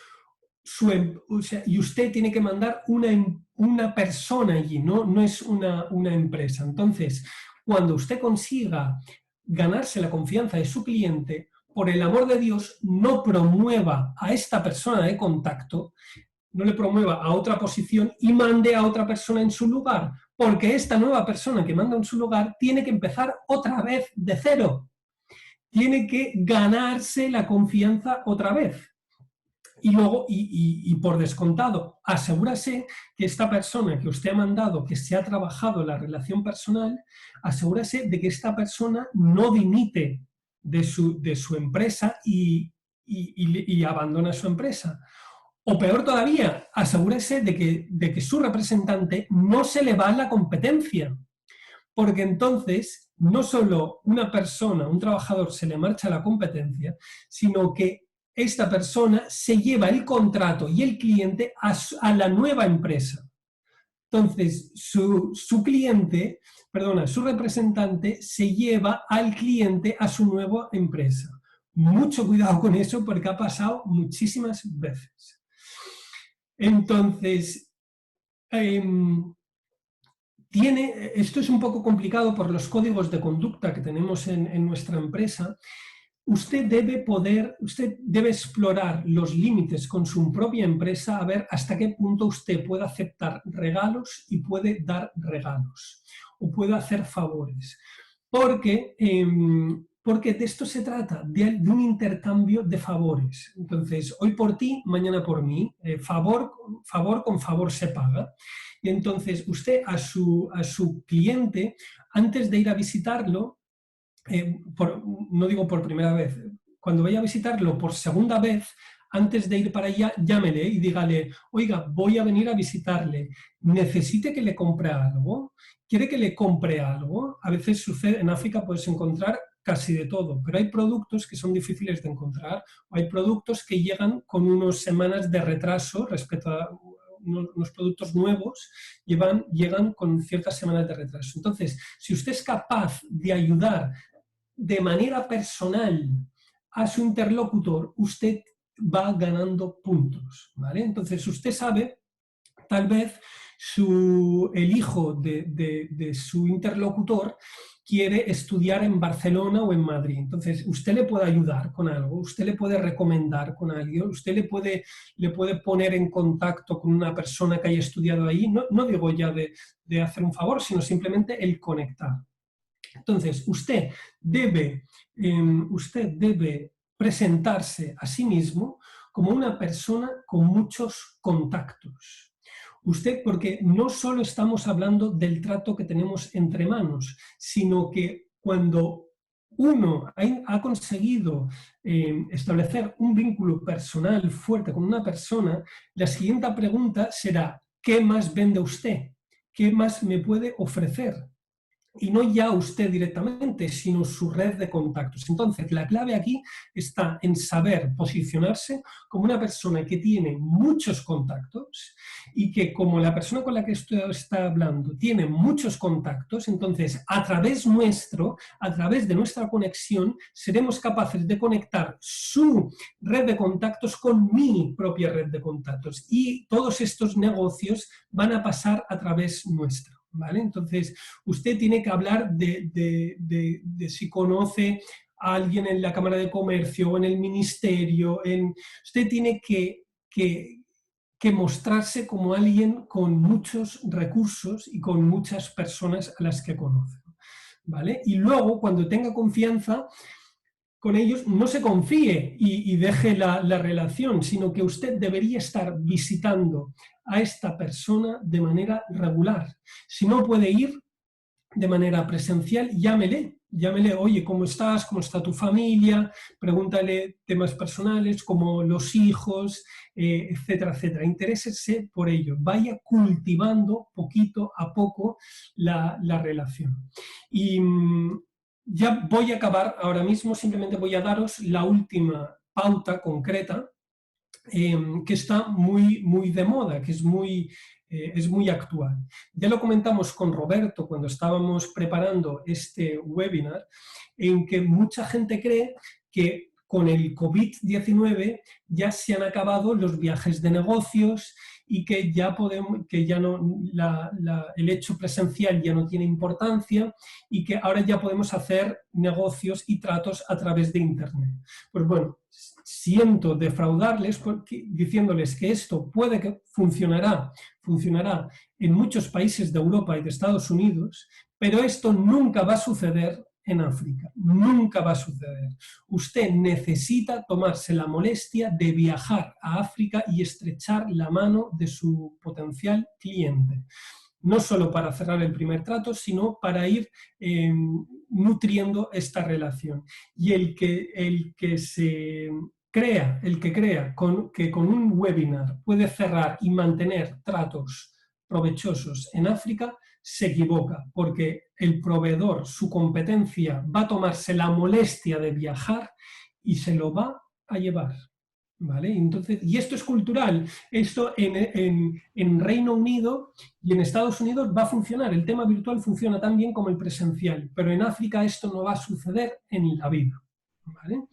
y usted tiene que mandar una persona allí, no es una empresa. Entonces, cuando usted consiga ganarse la confianza de su cliente, por el amor de Dios, no promueva a esta persona de contacto, no le promueva a otra posición y mande a otra persona en su lugar, porque esta nueva persona que manda en su lugar tiene que empezar otra vez de cero. Tiene que ganarse la confianza otra vez. Y luego, y por descontado, asegúrese que esta persona que usted ha mandado, que se ha trabajado la relación personal, asegúrese de que esta persona no dimite de su empresa y abandona su empresa. O peor todavía, asegúrese de que su representante no se le va a la competencia, porque entonces no solo una persona, un trabajador, se le marcha a la competencia, sino que esta persona se lleva el contrato y el cliente a la nueva empresa. Entonces, su representante se lleva al cliente a su nueva empresa. Mucho cuidado con eso, porque ha pasado muchísimas veces. Entonces, esto es un poco complicado por los códigos de conducta que tenemos en nuestra empresa. Usted debe explorar los límites con su propia empresa, a ver hasta qué punto usted puede aceptar regalos y puede dar regalos, o puede hacer favores. Porque de esto se trata, de un intercambio de favores. Entonces, hoy por ti, mañana por mí, favor con favor se paga. Y entonces usted a su cliente, antes de ir a visitarlo, no digo por primera vez, cuando vaya a visitarlo por segunda vez, antes de ir para allá, llámele y dígale, oiga, voy a venir a visitarle, ¿necesite que le compre algo? ¿Quiere que le compre algo? A veces sucede, en África puedes encontrar casi de todo, pero hay productos que son difíciles de encontrar, o hay productos que llegan con unas semanas de retraso respecto a unos productos nuevos, llegan con ciertas semanas de retraso. Entonces, si usted es capaz de ayudar de manera personal a su interlocutor, usted va ganando puntos, ¿vale? Entonces, usted sabe, tal vez, el hijo de su interlocutor quiere estudiar en Barcelona o en Madrid. Entonces, usted le puede ayudar con algo, usted le puede recomendar con alguien, usted le puede poner en contacto con una persona que haya estudiado ahí. No digo ya de hacer un favor, sino simplemente el conectar. Entonces, usted debe presentarse a sí mismo como una persona con muchos contactos. Usted, porque no solo estamos hablando del trato que tenemos entre manos, sino que cuando uno ha conseguido establecer un vínculo personal fuerte con una persona, la siguiente pregunta será, ¿qué más vende usted? ¿Qué más me puede ofrecer? Y no ya usted directamente, sino su red de contactos. Entonces, la clave aquí está en saber posicionarse como una persona que tiene muchos contactos y que, como la persona con la que usted está hablando tiene muchos contactos, entonces a través de nuestra conexión, seremos capaces de conectar su red de contactos con mi propia red de contactos y todos estos negocios van a pasar a través nuestro. ¿Vale? Entonces, usted tiene que hablar de si conoce a alguien en la Cámara de Comercio o en el Ministerio. Usted tiene que mostrarse como alguien con muchos recursos y con muchas personas a las que conoce. ¿Vale? Y luego, cuando tenga confianza con ellos, no se confíe y deje la relación, sino que usted debería estar visitando a esta persona de manera regular. Si no puede ir de manera presencial, llámele, oye, ¿cómo estás? ¿Cómo está tu familia? Pregúntale temas personales como los hijos, etcétera, etcétera. Interésese por ello. Vaya cultivando poquito a poco la relación. Y ya voy a acabar ahora mismo, simplemente voy a daros la última pauta concreta que está muy de moda, que es muy actual. Ya lo comentamos con Roberto cuando estábamos preparando este webinar, en que mucha gente cree que con el COVID-19 ya se han acabado los viajes de negocios y que el hecho presencial ya no tiene importancia y que ahora ya podemos hacer negocios y tratos a través de Internet. Pues bueno, siento defraudarles diciéndoles que esto puede que funcionará en muchos países de Europa y de Estados Unidos, pero esto nunca va a suceder en África, nunca va a suceder. Usted necesita tomarse la molestia de viajar a África y estrechar la mano de su potencial cliente. No solo para cerrar el primer trato, sino para ir nutriendo esta relación. Y el que crea que con un webinar puede cerrar y mantener tratos provechosos en África, se equivoca, porque el proveedor, su competencia, va a tomarse la molestia de viajar y se lo va a llevar. ¿Vale? Entonces, y esto es cultural, esto en Reino Unido y en Estados Unidos va a funcionar, el tema virtual funciona tan bien como el presencial, pero en África esto no va a suceder en la vida. ¿Vale?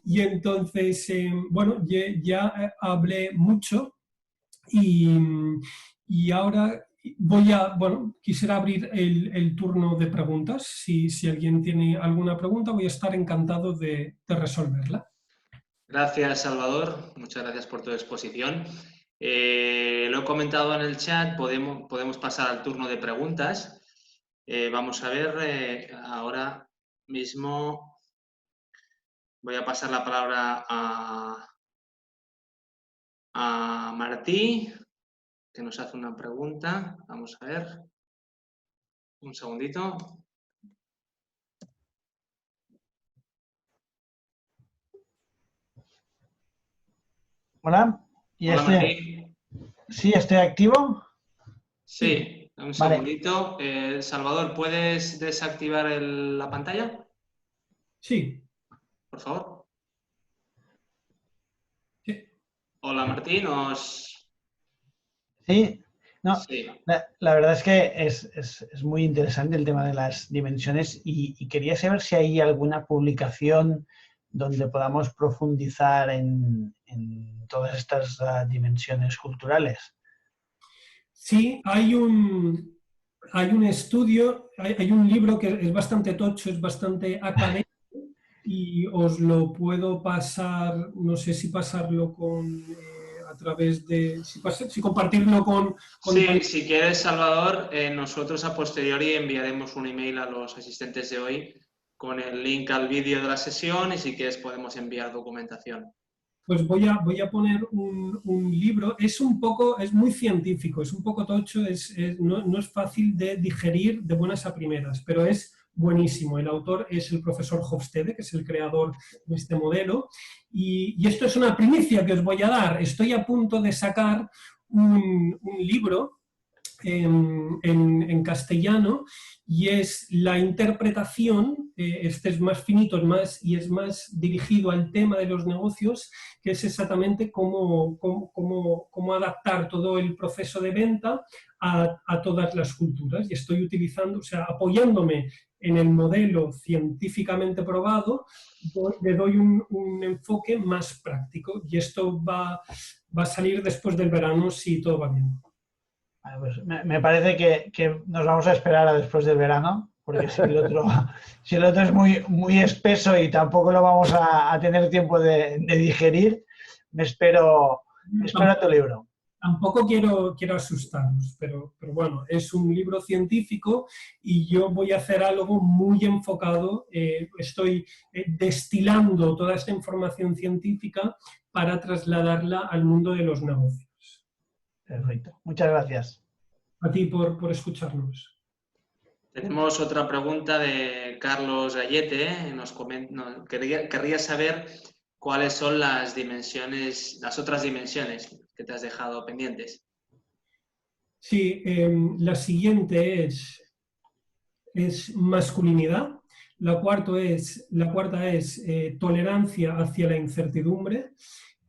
Y entonces, bueno, ya hablé mucho y ahora quisiera abrir el turno de preguntas. Si alguien tiene alguna pregunta, voy a estar encantado de resolverla. Gracias, Salvador. Muchas gracias por tu exposición. Lo he comentado en el chat, podemos pasar al turno de preguntas. Vamos a ver, ahora mismo voy a pasar la palabra a Martí, que nos hace una pregunta. Vamos a ver. Un segundito. Hola. Hola, Martín. ¿Sí, estoy activo? Sí, un Vale. segundito. Salvador, ¿puedes desactivar la pantalla? Sí. Por favor. Sí. Hola, Martín. Sí. No, Sí. la verdad es que es muy interesante el tema de las dimensiones y quería saber si hay alguna publicación donde podamos profundizar en todas estas dimensiones culturales. Sí, hay un estudio, hay un libro que es bastante tocho, es bastante académico y os lo puedo pasar, no sé si pasarlo a través de, si compartirlo con Sí, si quieres, Salvador, nosotros a posteriori enviaremos un email a los asistentes de hoy con el link al vídeo de la sesión y si quieres podemos enviar documentación. Pues voy a poner un libro, es muy científico, es un poco tocho, no es fácil de digerir de buenas a primeras, pero es buenísimo. El autor es el profesor Hofstede, que es el creador de este modelo, y esto es una primicia que os voy a dar. Estoy a punto de sacar un libro en castellano y es la interpretación, este es más finito y es más dirigido al tema de los negocios, que es exactamente cómo adaptar todo el proceso de venta a todas las culturas. Y estoy utilizando, o sea, apoyándome en el modelo científicamente probado, le doy un enfoque más práctico y esto va a salir después del verano si todo va bien. Pues me parece que nos vamos a esperar a después del verano, porque si el otro, si el otro es muy espeso y tampoco lo vamos a tener tiempo de digerir, me espero a tu libro. Tampoco quiero asustaros, pero bueno, es un libro científico y yo voy a hacer algo muy enfocado. Estoy destilando toda esta información científica para trasladarla al mundo de los negocios. Perfecto. Muchas gracias. A ti por escucharnos. Tenemos otra pregunta de Carlos Gallete. Querría saber cuáles son las otras dimensiones que te has dejado pendientes. Sí, la siguiente es masculinidad. La cuarta es tolerancia hacia la incertidumbre.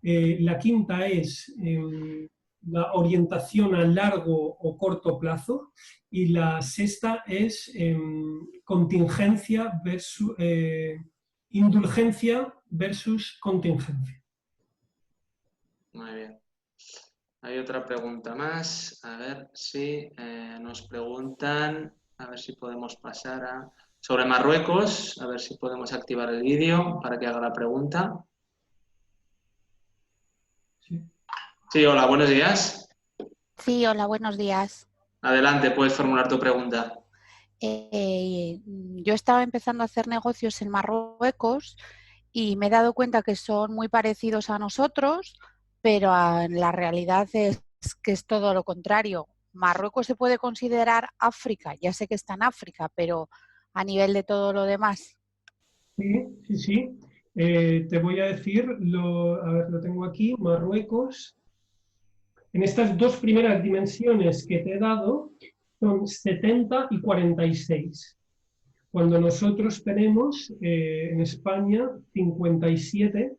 La quinta es la orientación a largo o corto plazo. Y la sexta es indulgencia versus contingencia. Muy bien. Hay otra pregunta más. A ver si nos preguntan, a ver si podemos pasar sobre Marruecos, a ver si podemos activar el vídeo para que haga la pregunta. Sí. Sí, hola, buenos días. Sí, hola, buenos días. Adelante, puedes formular tu pregunta. Yo estaba empezando a hacer negocios en Marruecos y me he dado cuenta que son muy parecidos a nosotros, pero la realidad es que es todo lo contrario. Marruecos se puede considerar África, ya sé que está en África, pero a nivel de todo lo demás. Sí. Te voy a decir, a ver, lo tengo aquí, Marruecos. En estas dos primeras dimensiones que te he dado son 70 y 46. Cuando nosotros tenemos en España 57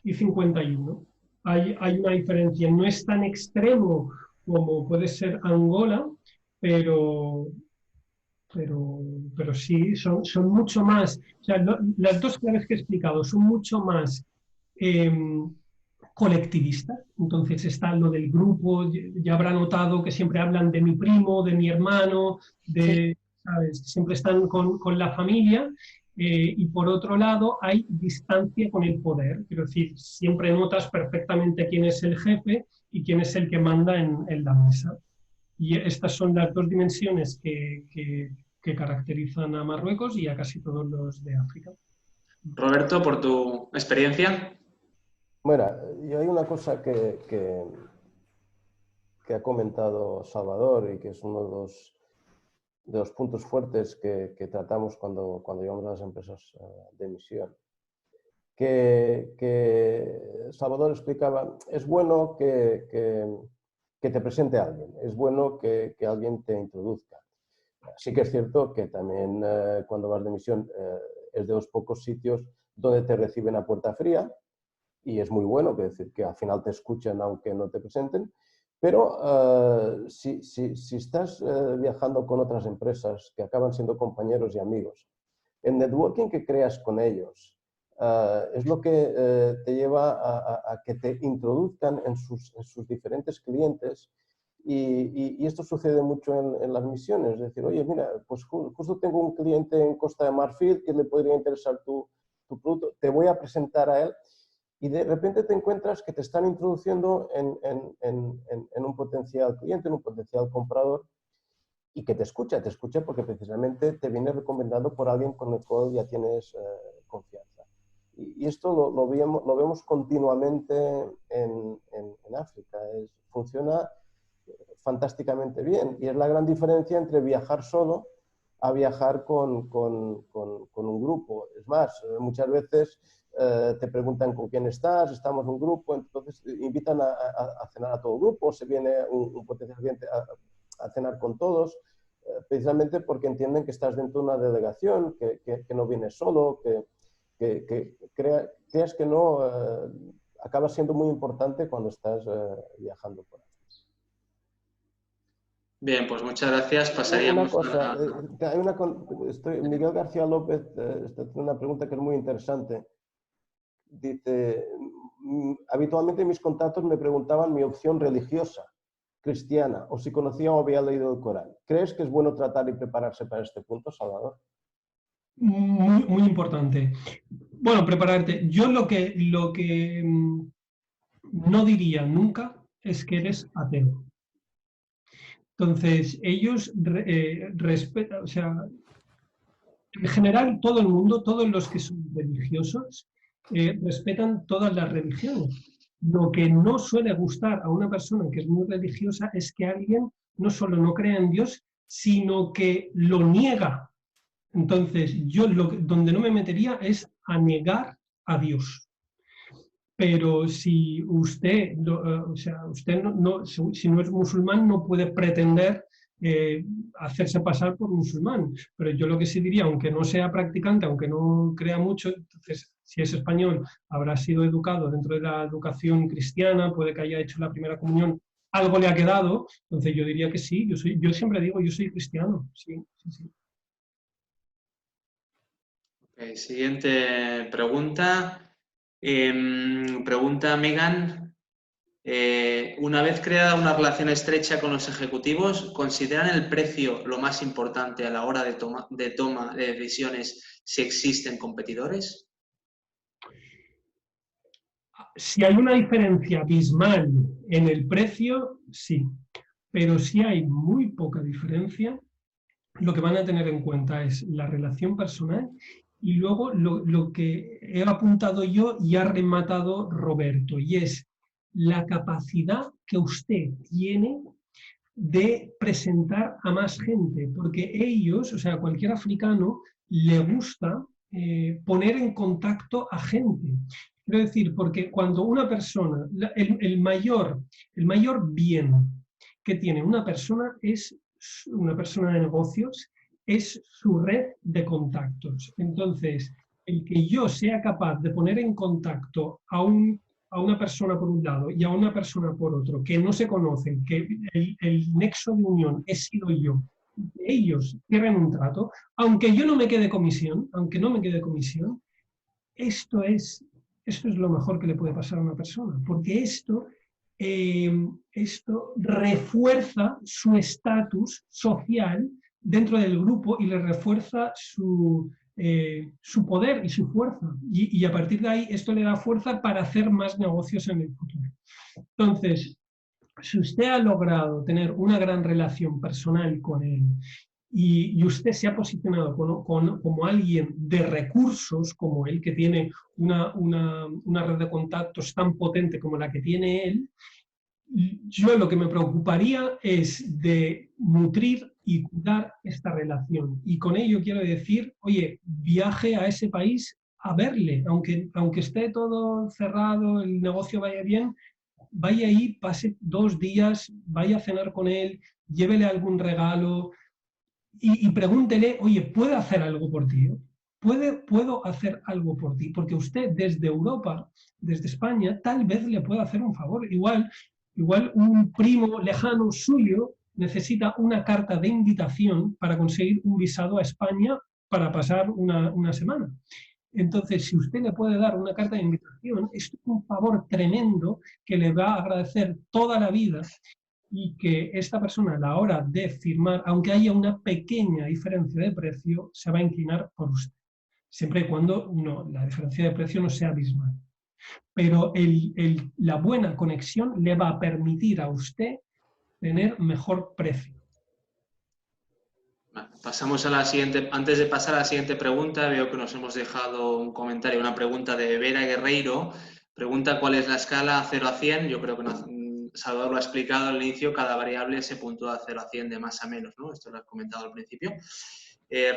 y 51. Hay una diferencia. No es tan extremo como puede ser Angola, pero sí, son mucho más. O sea, las dos claves que he explicado son mucho más colectivistas. Entonces está lo del grupo, ya habrá notado que siempre hablan de mi primo, de mi hermano, Sí. ¿sabes? Siempre están con la familia. Y por otro lado, hay distancia con el poder. Quiero decir, siempre notas perfectamente quién es el jefe y quién es el que manda en la mesa. Y estas son las dos dimensiones que caracterizan a Marruecos y a casi todos los de África. Roberto, por tu experiencia. Bueno, y hay una cosa que ha comentado Salvador y que es uno de los puntos fuertes que tratamos cuando llevamos a las empresas de emisión. que Salvador explicaba, es bueno que te presente a alguien, es bueno que alguien te introduzca. Sí que es cierto que también cuando vas de misión es de los pocos sitios donde te reciben a puerta fría y es muy bueno, que decir que al final te escuchan aunque no te presenten, pero si estás viajando con otras empresas que acaban siendo compañeros y amigos, el networking que creas con ellos es lo que te lleva a que te introduzcan en sus diferentes clientes y esto sucede mucho en las misiones. Es decir, oye, mira, pues justo tengo un cliente en Costa de Marfil que le podría interesar tu producto, te voy a presentar a él y de repente te encuentras que te están introduciendo en un potencial cliente, en un potencial comprador y que te escucha porque precisamente te viene recomendado por alguien con el cual ya tienes confianza. Y esto lo vemos continuamente en África. Funciona fantásticamente bien y es la gran diferencia entre viajar solo a viajar con un grupo. Es más, muchas veces te preguntan con quién estás, estamos en un grupo, entonces invitan a cenar a todo el grupo, se viene un potencial cliente a cenar con todos, precisamente porque entienden que estás dentro de una delegación, que no vienes solo, que creas que no, acaba siendo muy importante cuando estás viajando por ahí. Bien, pues muchas gracias. Pasaríamos una cosa, Miguel García López tiene una pregunta que es muy interesante. Dice, habitualmente mis contactos me preguntaban mi opción religiosa, cristiana, o si conocía o había leído el Corán. ¿Crees que es bueno tratar y prepararse para este punto, Salvador? Muy, muy importante. Bueno, prepararte. Yo lo que no diría nunca es que eres ateo. Entonces, ellos respetan, o sea, en general todo el mundo, todos los que son religiosos, respetan todas las religiones. Lo que no suele gustar a una persona que es muy religiosa es que alguien no solo no crea en Dios, sino que lo niega. Entonces, yo donde no me metería es a negar a Dios. Pero si usted, usted si no es musulmán, no puede pretender hacerse pasar por musulmán. Pero yo lo que sí diría, aunque no sea practicante, aunque no crea mucho, entonces, si es español, habrá sido educado dentro de la educación cristiana, puede que haya hecho la primera comunión, algo le ha quedado, entonces yo diría que sí, yo siempre digo, yo soy cristiano, sí. Okay, siguiente pregunta. Pregunta Megan. Una vez creada una relación estrecha con los ejecutivos, ¿consideran el precio lo más importante a la hora de toma de decisiones si existen competidores? Si hay una diferencia abismal en el precio, sí. Pero si hay muy poca diferencia, lo que van a tener en cuenta es la relación personal y luego lo que he apuntado yo y ha rematado Roberto, y es la capacidad que usted tiene de presentar a más gente, porque ellos, o sea, cualquier africano le gusta poner en contacto a gente. Quiero decir, porque cuando una persona, el mayor bien que tiene una persona de negocios, es su red de contactos. Entonces, el que yo sea capaz de poner en contacto a una persona por un lado y a una persona por otro, que no se conocen, que el nexo de unión he sido yo, ellos cierren un trato, aunque yo no me quede comisión, esto es lo mejor que le puede pasar a una persona, porque esto refuerza su estatus social dentro del grupo y le refuerza su poder y su fuerza. Y a partir de ahí esto le da fuerza para hacer más negocios en el futuro. Entonces, si usted ha logrado tener una gran relación personal con él y usted se ha posicionado como alguien de recursos, como él, que tiene una red de contactos tan potente como la que tiene él, yo lo que me preocuparía es de nutrir y cuidar esta relación. Y con ello quiero decir, oye, viaje a ese país a verle, aunque esté todo cerrado, el negocio vaya bien, vaya ahí, pase 2 días, vaya a cenar con él, llévele algún regalo y pregúntele, oye, ¿puedo hacer algo por ti? ¿Puedo hacer algo por ti? Porque usted desde Europa, desde España, tal vez le pueda hacer un favor. Igual un primo lejano suyo necesita una carta de invitación para conseguir un visado a España para pasar una semana. Entonces, si usted le puede dar una carta de invitación, es un favor tremendo que le va a agradecer toda la vida y que esta persona a la hora de firmar, aunque haya una pequeña diferencia de precio, se va a inclinar por usted. Siempre y cuando la diferencia de precio no sea abismal. Pero la buena conexión le va a permitir a usted tener mejor precio. Pasamos a la siguiente. Antes de pasar a la siguiente pregunta, veo que nos hemos dejado un comentario, una pregunta de Vera Guerreiro. Pregunta cuál es la escala 0 a 100. Yo creo que Salvador lo ha explicado al inicio, cada variable se puntúa de 0 a 100 de más a menos, ¿no? Esto lo has comentado al principio.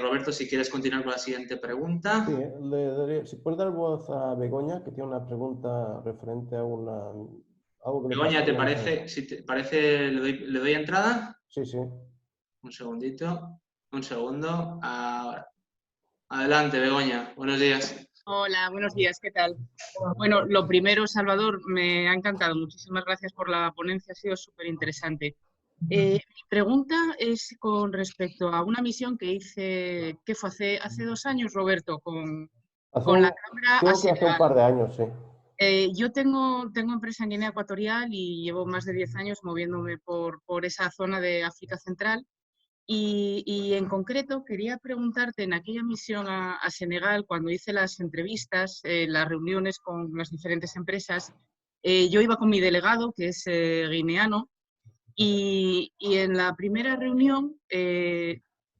Roberto, si quieres continuar con la siguiente pregunta. Sí, si puedes dar voz a Begoña, que tiene una pregunta referente a algo que Begoña, ¿te parece? Si te parece, ¿le doy entrada? Sí, sí. Un segundito. Un segundo. Ahora. Adelante, Begoña. Buenos días. Hola, buenos días. ¿Qué tal? Bueno, lo primero, Salvador, me ha encantado. Muchísimas gracias por la ponencia. Ha sido súper interesante. Mi pregunta es con respecto a una misión que hice, que fue hace 2 años, Roberto, con la cámara. Creo que hace un par de años, sí. Yo tengo empresa en Guinea Ecuatorial y llevo más de 10 años moviéndome por esa zona de África Central. Y en concreto quería preguntarte, en aquella misión a Senegal, cuando hice las entrevistas, las reuniones con las diferentes empresas, yo iba con mi delegado, que es guineano, y en la primera reunión,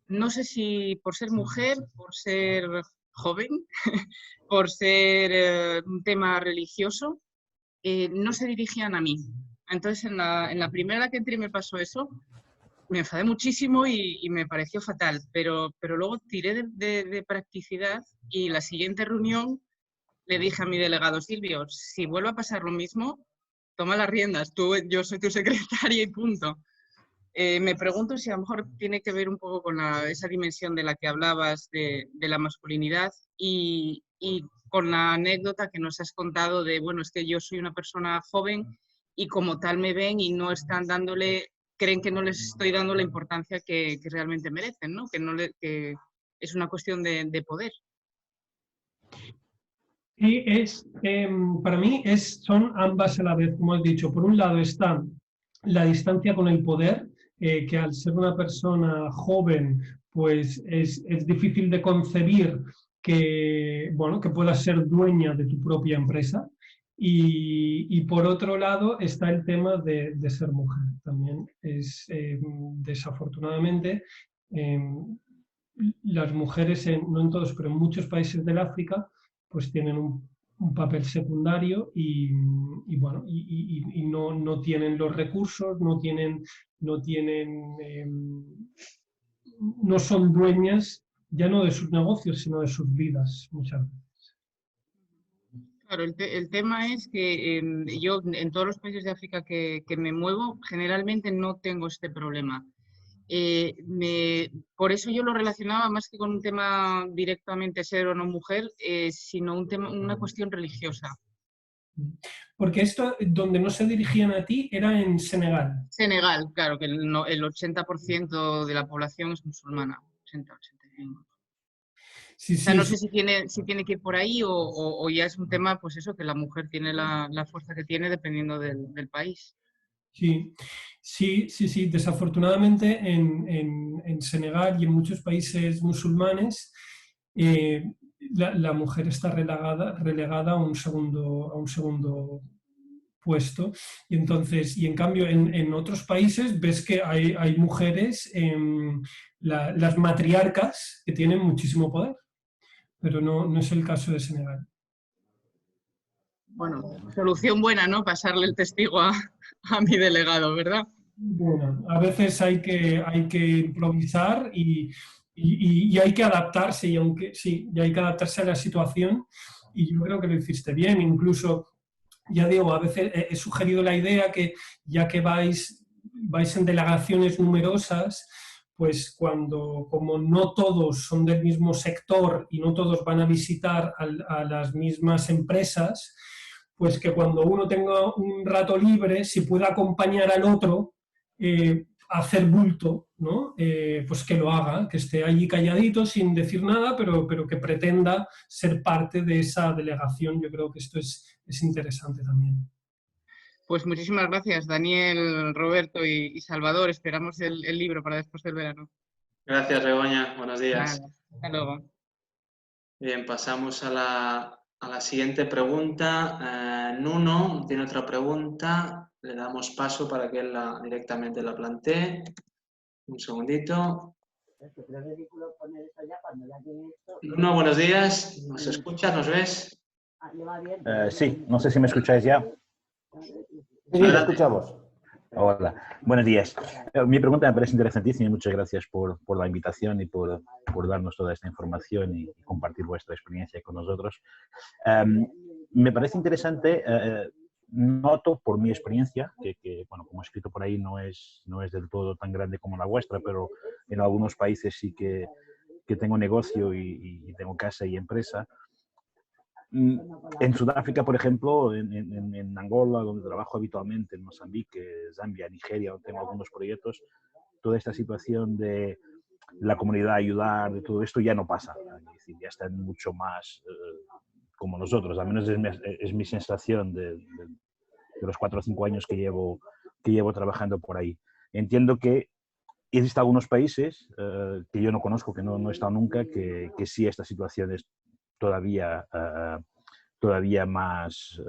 no sé si por ser mujer, por ser joven, por ser un tema religioso, no se dirigían a mí. Entonces, en la primera que entré me pasó eso. Me enfadé muchísimo y me pareció fatal, pero luego tiré de practicidad y la siguiente reunión le dije a mi delegado, Silvio, si vuelve a pasar lo mismo, toma las riendas, yo soy tu secretaria y punto. Me pregunto si a lo mejor tiene que ver un poco con esa dimensión de la que hablabas de la masculinidad y con la anécdota que nos has contado de, bueno, es que yo soy una persona joven y como tal me ven y no están creen que no les estoy dando la importancia que realmente merecen, ¿no? Que es una cuestión de poder. Y para mí son ambas a la vez, como has dicho. Por un lado está la distancia con el poder, que al ser una persona joven, pues es difícil de concebir que puedas ser dueña de tu propia empresa. Y por otro lado está el tema de ser mujer. También desafortunadamente, las mujeres, no en todos, pero en muchos países del África, pues tienen un papel secundario y no tienen los recursos, no son dueñas ya no de sus negocios, sino de sus vidas muchas veces. Claro, el tema es que yo en todos los países de África que me muevo, generalmente no tengo este problema. Por eso yo lo relacionaba más que con un tema directamente ser o no mujer, sino una cuestión religiosa. Porque esto, donde no se dirigían a ti, era en Senegal. Senegal, claro, que el 80% de la población es musulmana. 80-85%. Sí, o sea, sí, no sé si tiene que ir por ahí o ya es un tema, pues eso, que la mujer tiene la fuerza que tiene dependiendo del país. Sí. Desafortunadamente en Senegal y en muchos países musulmanes la mujer está relegada a un segundo puesto. Y en cambio en otros países ves que hay mujeres, las matriarcas, que tienen muchísimo poder. Pero no es el caso de Senegal. Bueno, solución buena, ¿no? Pasarle el testigo a mi delegado, ¿verdad? Bueno, a veces hay que improvisar y y hay que adaptarse, y aunque sí, y hay que adaptarse a la situación, y yo creo que lo hiciste bien. Incluso, ya digo, a veces he sugerido la idea que ya que vais en delegaciones numerosas, pues como no todos son del mismo sector y no todos van a visitar a las mismas empresas, pues que cuando uno tenga un rato libre, si puede acompañar al otro a hacer bulto, ¿no? Pues que lo haga, que esté allí calladito sin decir nada, pero que pretenda ser parte de esa delegación. Yo creo que esto es interesante también. Pues muchísimas gracias, Daniel, Roberto y Salvador. Esperamos el libro para después del verano. Gracias, Begoña. Buenos días. Nada, hasta luego. Bien, pasamos a la siguiente pregunta. Nuno tiene otra pregunta. Le damos paso para que él directamente la plantee. Un segundito. Nuno, buenos días. ¿Nos escuchas? ¿Nos ves? Sí, no sé si me escucháis ya. Sí, lo escuchamos. Hola, buenos días. Mi pregunta me parece interesantísima y muchas gracias por la invitación y por darnos toda esta información y compartir vuestra experiencia con nosotros. Me parece interesante, noto por mi experiencia, que bueno, como he escrito por ahí, no es del todo tan grande como la vuestra, pero en algunos países sí que tengo negocio y tengo casa y empresa. En Sudáfrica, por ejemplo, en Angola, donde trabajo habitualmente, en Mozambique, Zambia, Nigeria, donde tengo algunos proyectos, toda esta situación de la comunidad ayudar, de todo esto ya no pasa. Es decir, ya están mucho más como nosotros, al menos es mi sensación de los 4 o 5 años que llevo trabajando por ahí. Entiendo que existen algunos países que yo no conozco, que no he estado nunca, que sí esta situación es todavía más,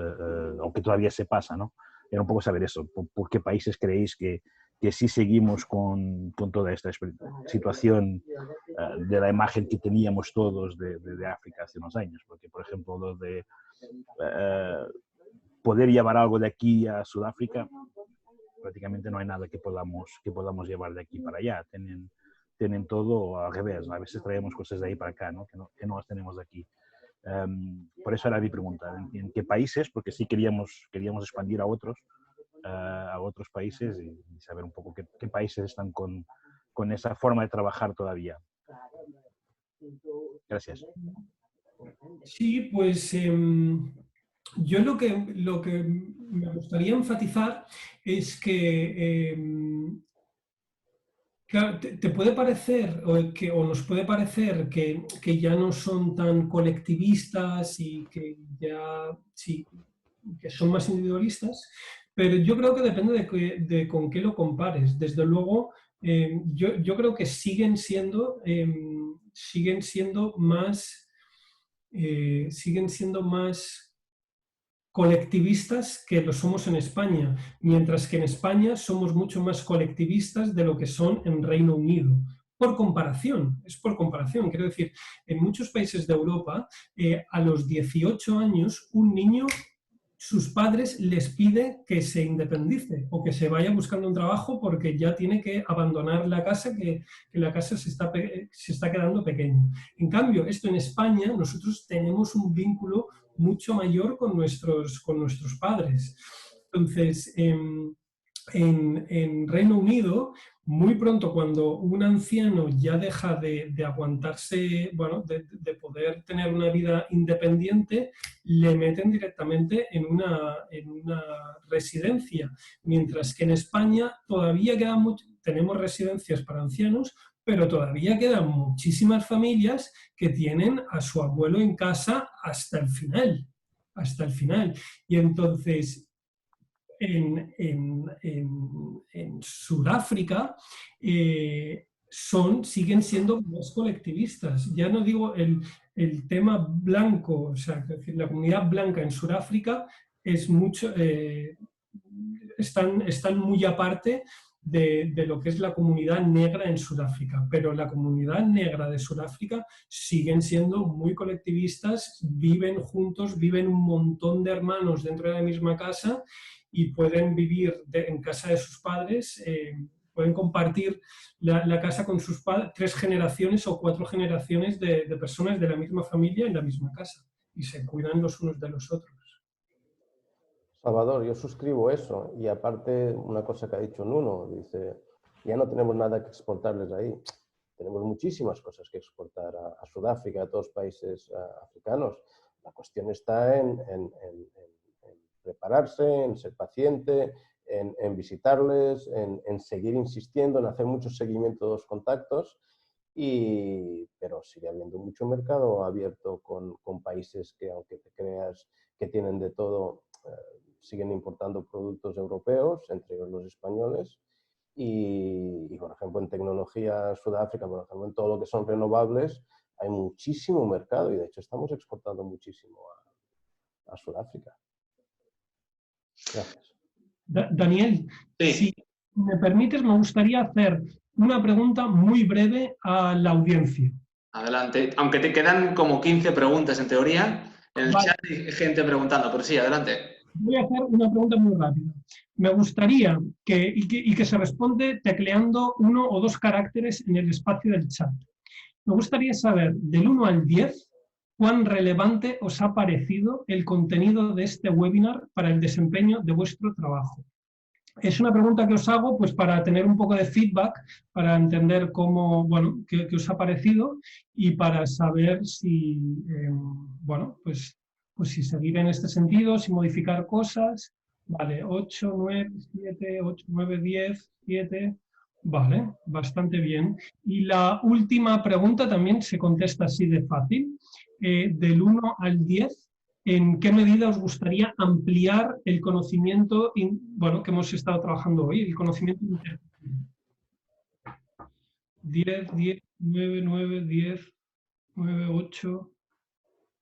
o que todavía se pasa, ¿no? Era un poco saber eso, ¿por qué países creéis que sí seguimos con toda esta situación de la imagen que teníamos todos de África hace unos años? Porque, por ejemplo, lo de poder llevar algo de aquí a Sudáfrica, prácticamente no hay nada que podamos llevar de aquí para allá. Tienen todo al revés, ¿no? A veces traemos cosas de ahí para acá, ¿no? Que no las tenemos de aquí. Por eso era mi pregunta, ¿en qué países? Porque sí queríamos expandir a otros países y saber un poco qué países están con esa forma de trabajar todavía. Gracias. Sí, pues yo lo que me gustaría enfatizar es que claro, te puede parecer o nos puede parecer que ya no son tan colectivistas y que ya sí, que son más individualistas, pero yo creo que depende de con qué lo compares. Desde luego, yo creo que siguen siendo más colectivistas que lo somos en España, mientras que en España somos mucho más colectivistas de lo que son en Reino Unido. Por comparación, es por comparación. Quiero decir, en muchos países de Europa, a los 18 años, un niño, sus padres les pide que se independice o que se vaya buscando un trabajo porque ya tiene que abandonar la casa, que la casa se está quedando pequeña. En cambio, esto en España, nosotros tenemos un vínculo mucho mayor con nuestros padres. Entonces, en Reino Unido, muy pronto cuando un anciano ya deja de aguantarse, bueno, de poder tener una vida independiente, le meten directamente en una residencia. Mientras que en España todavía tenemos residencias para ancianos, pero todavía quedan muchísimas familias que tienen a su abuelo en casa hasta el final. Y entonces, en Sudáfrica siguen siendo más colectivistas. Ya no digo el tema blanco, o sea, es decir, la comunidad blanca en Sudáfrica es mucho, están muy aparte de lo que es la comunidad negra en Sudáfrica, pero la comunidad negra de Sudáfrica siguen siendo muy colectivistas, viven juntos, viven un montón de hermanos dentro de la misma casa y pueden vivir en casa de sus padres pueden compartir la casa con sus padres, 3 generaciones o 4 generaciones de personas de la misma familia en la misma casa y se cuidan los unos de los otros. Salvador, yo suscribo eso y aparte una cosa que ha dicho Nuno, dice, ya no tenemos nada que exportarles ahí, tenemos muchísimas cosas que exportar a Sudáfrica, a todos los países africanos. La cuestión está en prepararse, en ser paciente, en visitarles, en seguir insistiendo, en hacer mucho seguimiento de los contactos, pero sigue habiendo mucho mercado abierto con países que, aunque te creas que tienen de todo, siguen importando productos europeos, entre ellos los españoles, y por ejemplo en tecnología Sudáfrica, por ejemplo en todo lo que son renovables, hay muchísimo mercado y de hecho estamos exportando muchísimo a Sudáfrica. Gracias. Daniel, Sí. si me permites, me gustaría hacer una pregunta muy breve a la audiencia. Adelante. Aunque te quedan como 15 preguntas en teoría, en el chat hay gente preguntando, pero sí, adelante. Voy a hacer una pregunta muy rápida. Me gustaría que se responde tecleando 1 o 2 caracteres en el espacio del chat. Me gustaría saber, del 1 al 10, cuán relevante os ha parecido el contenido de este webinar para el desempeño de vuestro trabajo. Es una pregunta que os hago pues, para tener un poco de feedback, para entender cómo, bueno, qué os ha parecido y para saber si, pues si seguir en este sentido, si modificar cosas. Vale, 8, 9, 7, 8, 9, 10, 7... Vale, bastante bien. Y la última pregunta también se contesta así de fácil. Del 1 al 10, ¿en qué medida os gustaría ampliar el conocimiento que hemos estado trabajando hoy? El conocimiento interdisciplinar. 10, 10, 9, 9, 10, 9, 8...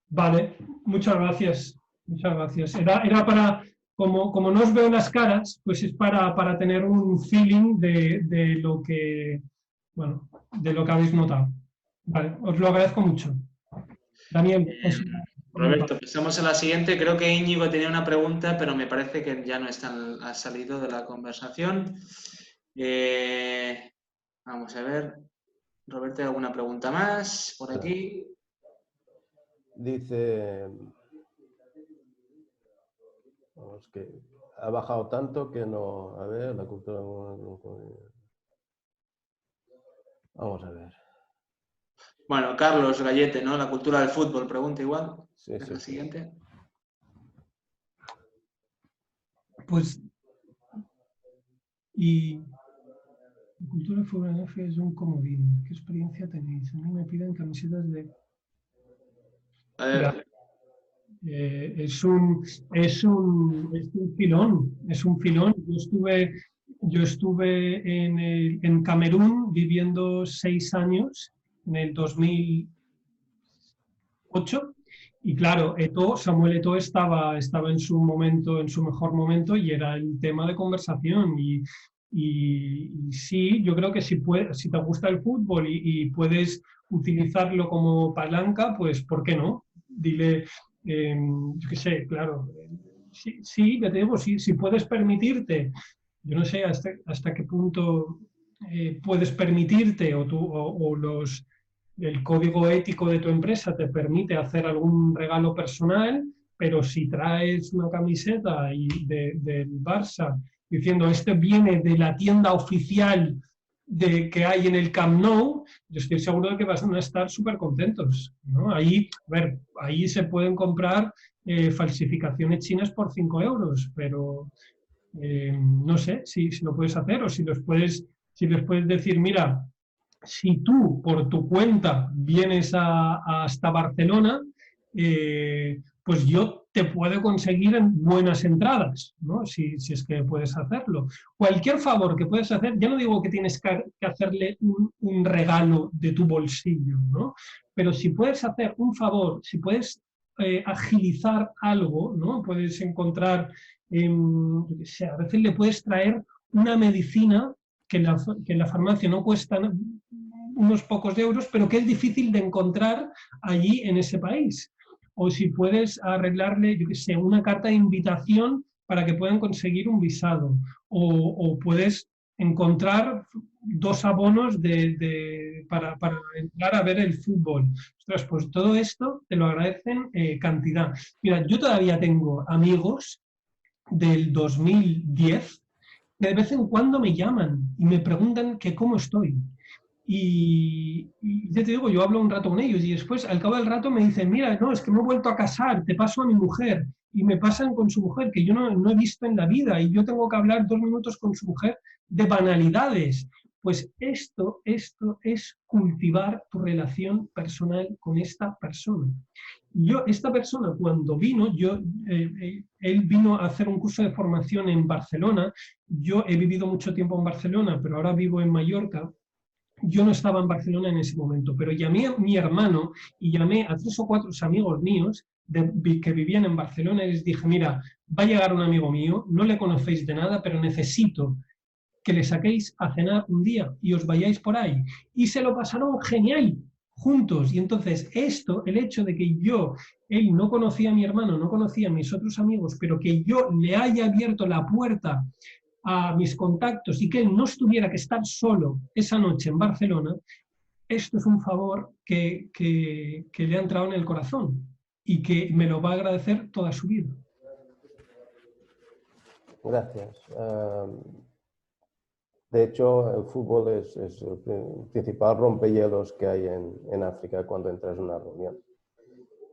Vale, muchas gracias. Muchas gracias. Era para... Como no os veo las caras, pues es para tener un feeling de lo que, bueno, de lo que habéis notado. Vale, os lo agradezco mucho. Daniel. Roberto, pasamos a la siguiente. Creo que Íñigo tenía una pregunta, pero me parece que ya no ha salido de la conversación. Vamos a ver. Roberto, ¿hay alguna pregunta más por aquí? Dice... Es que ha bajado tanto que no... A ver, la cultura... Vamos a ver. Bueno, Carlos Gallete, ¿no? La cultura del fútbol, pregunta igual. Sí, ¿Es la siguiente? Pues... Y... La cultura del fútbol en F es un comodín. ¿Qué experiencia tenéis? A mí me piden camisetas de... A ver... Es un filón, es un filón. Yo estuve en Camerún viviendo 6 años, en el 2008, y claro, Samuel Eto'o estaba en su momento, en su mejor momento, y era el tema de conversación. Y sí, yo creo que si te gusta el fútbol y puedes utilizarlo como palanca, pues ¿por qué no? Dile... yo qué sé, claro, sí, ya te digo, si puedes permitirte, yo no sé hasta qué punto puedes permitirte el código ético de tu empresa te permite hacer algún regalo personal, pero si traes una camiseta del Barça diciendo este viene de la tienda oficial que hay en el Camp Nou, yo estoy seguro de que van a estar súper contentos, ¿no? Ahí se pueden comprar falsificaciones chinas por 5 euros, pero no sé si lo puedes hacer o si les puedes decir, mira, si tú por tu cuenta vienes hasta Barcelona, pues yo te puedo conseguir buenas entradas, ¿no? Si es que puedes hacerlo. Cualquier favor que puedes hacer, ya no digo que tienes que hacerle un regalo de tu bolsillo, ¿no? Pero si puedes hacer un favor, si puedes agilizar algo, ¿no? Puedes encontrar, a veces le puedes traer una medicina que en la farmacia no cuesta unos pocos de euros, pero que es difícil de encontrar allí en ese país. O si puedes arreglarle, yo qué sé, una carta de invitación para que puedan conseguir un visado. O puedes encontrar 2 abonos para entrar a ver el fútbol. Ostras, pues todo esto te lo agradecen cantidad. Mira, yo todavía tengo amigos del 2010 que de vez en cuando me llaman y me preguntan que cómo estoy. Y ya te digo, yo hablo un rato con ellos y después, al cabo del rato, me dicen, mira, no, es que me he vuelto a casar, te paso a mi mujer. Y me pasan con su mujer, que yo no he visto en la vida, y yo tengo que hablar 2 minutos con su mujer de banalidades. Pues esto es cultivar tu relación personal con esta persona. Esta persona cuando vino, él vino a hacer un curso de formación en Barcelona. Yo he vivido mucho tiempo en Barcelona, pero ahora vivo en Mallorca. Yo no estaba en Barcelona en ese momento, pero llamé a mi hermano y llamé a 3 o 4 amigos míos que vivían en Barcelona y les dije, mira, va a llegar un amigo mío, no le conocéis de nada, pero necesito que le saquéis a cenar un día y os vayáis por ahí. Y se lo pasaron genial juntos. Y entonces el hecho de que él no conocía a mi hermano, no conocía a mis otros amigos, pero que yo le haya abierto la puerta a mis contactos y que él no tuviera que estar solo esa noche en Barcelona, esto es un favor que le ha entrado en el corazón y que me lo va a agradecer toda su vida. Gracias. De hecho, el fútbol es el principal rompehielos que hay en África cuando entras en una reunión.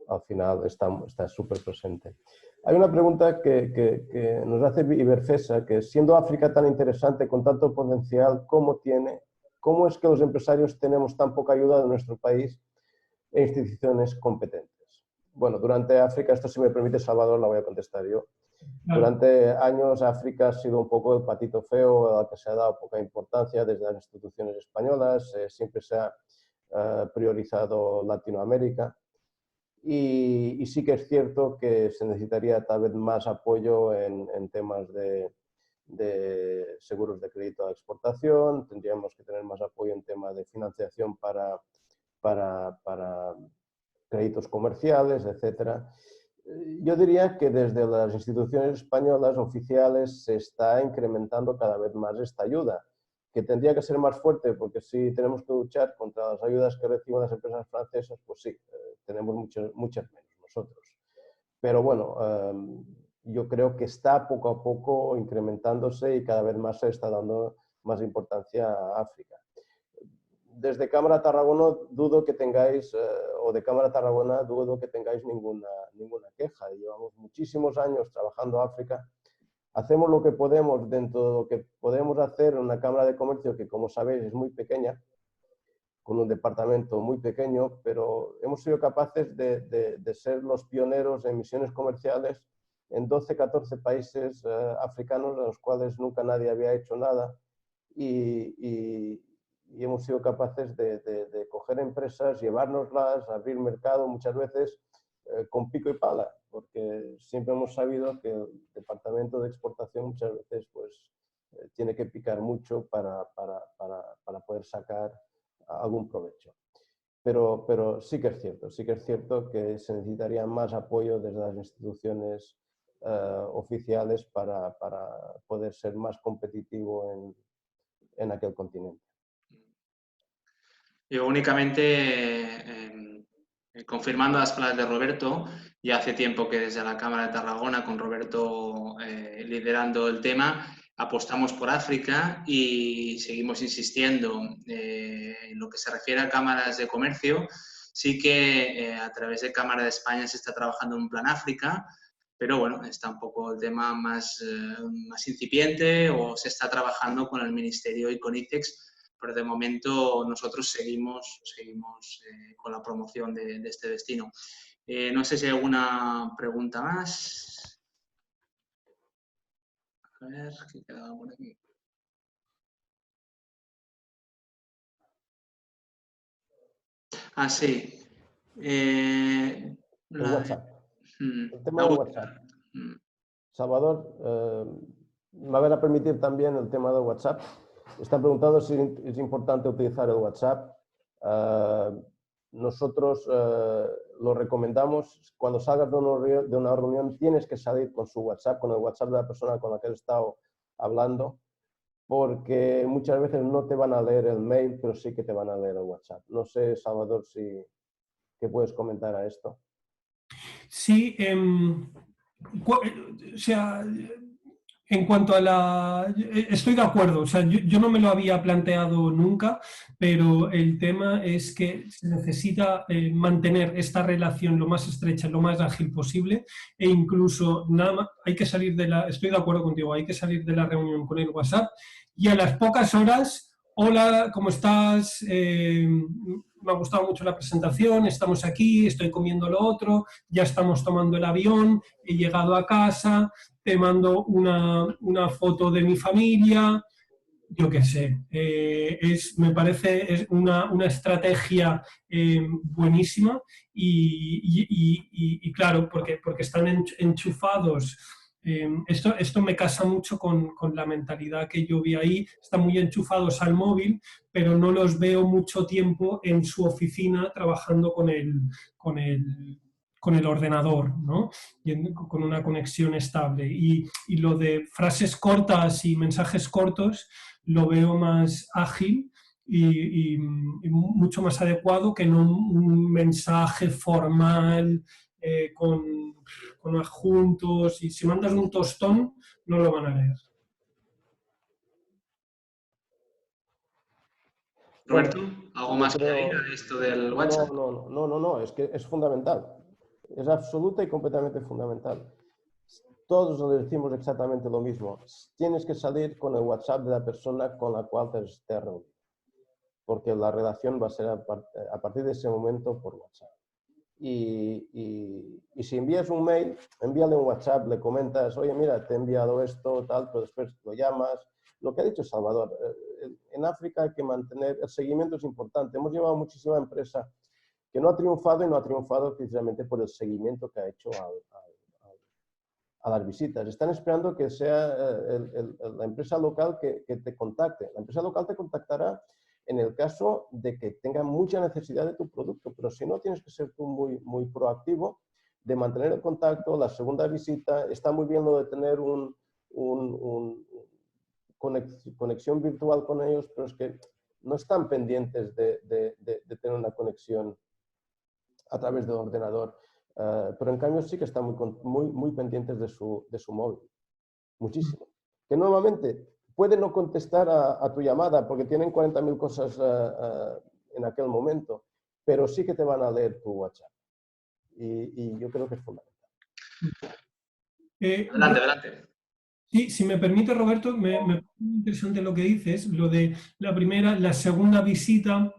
Al final está súper presente. Hay una pregunta que nos hace Iberfesa, que siendo África tan interesante, con tanto potencial, ¿cómo es que los empresarios tenemos tan poca ayuda de nuestro país e instituciones competentes? Bueno, durante África, esto si me permite Salvador, la voy a contestar yo. Durante años África ha sido un poco el patito feo al que se ha dado poca importancia desde las instituciones españolas, siempre se ha priorizado Latinoamérica y sí que es cierto que se necesitaría tal vez más apoyo en temas de seguros de crédito a la exportación, tendríamos que tener más apoyo en temas de financiación para créditos comerciales, etcétera. Yo diría que desde las instituciones españolas oficiales se está incrementando cada vez más esta ayuda, que tendría que ser más fuerte, porque si tenemos que luchar contra las ayudas que reciben las empresas francesas, pues sí, tenemos muchas menos nosotros. Pero bueno, yo creo que está poco a poco incrementándose y cada vez más se está dando más importancia a África. Desde Cámara Tarragona dudo que tengáis, o de Cámara Tarragona dudo que tengáis ninguna queja. Llevamos muchísimos años trabajando África. Hacemos lo que podemos dentro de lo que podemos hacer en una Cámara de Comercio que, como sabéis, es muy pequeña, con un departamento muy pequeño, pero hemos sido capaces de ser los pioneros en misiones comerciales en 12, 14 países africanos, en los cuales nunca nadie había hecho nada. Y hemos sido capaces de coger empresas, llevárnoslas, abrir mercado muchas veces con pico y pala, porque siempre hemos sabido que el departamento de exportación muchas veces pues, tiene que picar mucho para poder sacar algún provecho. Pero sí que es cierto que se necesitaría más apoyo desde las instituciones oficiales para poder ser más competitivo en aquel continente. Yo únicamente, confirmando las palabras de Roberto, ya hace tiempo que desde la Cámara de Tarragona, con Roberto liderando el tema, apostamos por África y seguimos insistiendo en lo que se refiere a cámaras de comercio. Sí que a través de Cámara de España se está trabajando en un plan África, pero bueno, está un poco el tema más incipiente o se está trabajando con el Ministerio y con ICEX. Pero de momento nosotros seguimos con la promoción de este destino. No sé si hay alguna pregunta más. A ver, ¿qué queda por aquí? Ah, sí. El WhatsApp. El tema de WhatsApp. Salvador, me van a permitir también el tema de WhatsApp. Están preguntando si es importante utilizar el WhatsApp. Nosotros lo recomendamos. Cuando salgas de una reunión tienes que salir con su WhatsApp, con el WhatsApp de la persona con la que has estado hablando, porque muchas veces no te van a leer el mail, pero sí que te van a leer el WhatsApp. No sé, Salvador, ¿qué puedes comentar a esto? Sí, o sea, en cuanto a la... Estoy de acuerdo, o sea, yo no me lo había planteado nunca, pero el tema es que se necesita mantener esta relación lo más estrecha, lo más ágil posible, e incluso nada más, hay que salir de la... Estoy de acuerdo contigo, hay que salir de la reunión con el WhatsApp y a las pocas horas, hola, ¿cómo estás? Me ha gustado mucho la presentación, estamos aquí, estoy comiendo lo otro, ya estamos tomando el avión, he llegado a casa, te mando una foto de mi familia, yo qué sé. Me parece es una estrategia buenísima y claro, porque están enchufados. Esto me casa mucho con la mentalidad que yo vi ahí. Están muy enchufados al móvil, pero no los veo mucho tiempo en su oficina trabajando con el ordenador, ¿no? Con una conexión estable. Y lo de frases cortas y mensajes cortos lo veo más ágil y mucho más adecuado que no un mensaje formal con adjuntos. Y si mandas un tostón, no lo van a leer. Roberto, ¿algo Yo más que creo... añadir a esto del WhatsApp? No, es que es fundamental. Es absoluta y completamente fundamental. Todos le decimos exactamente lo mismo. Tienes que salir con el WhatsApp de la persona con la cual te estés reunido, porque la relación va a ser a partir de ese momento por WhatsApp. Y si envías un mail, envíale un WhatsApp, le comentas, oye, mira, te he enviado esto, tal, pero después lo llamas. Lo que ha dicho Salvador, en África hay que mantener, el seguimiento es importante. Hemos llevado muchísima empresa que no ha triunfado y no ha triunfado precisamente por el seguimiento que ha hecho a las visitas. Están esperando que sea la empresa local que te contacte. La empresa local te contactará en el caso de que tenga mucha necesidad de tu producto, pero si no, tienes que ser tú muy proactivo de mantener el contacto, la segunda visita. Está muy bien lo de tener conexión virtual con ellos, pero es que no están pendientes de tener una conexión a través del ordenador. Pero en cambio sí que están muy pendientes de su móvil. Muchísimo. Que normalmente pueden no contestar a tu llamada porque tienen 40.000 cosas en aquel momento, pero sí que te van a leer tu WhatsApp. Y yo creo que es fundamental. Adelante. Sí, si me permite, Roberto, me parece muy interesante lo que dices, lo de la primera, la segunda visita,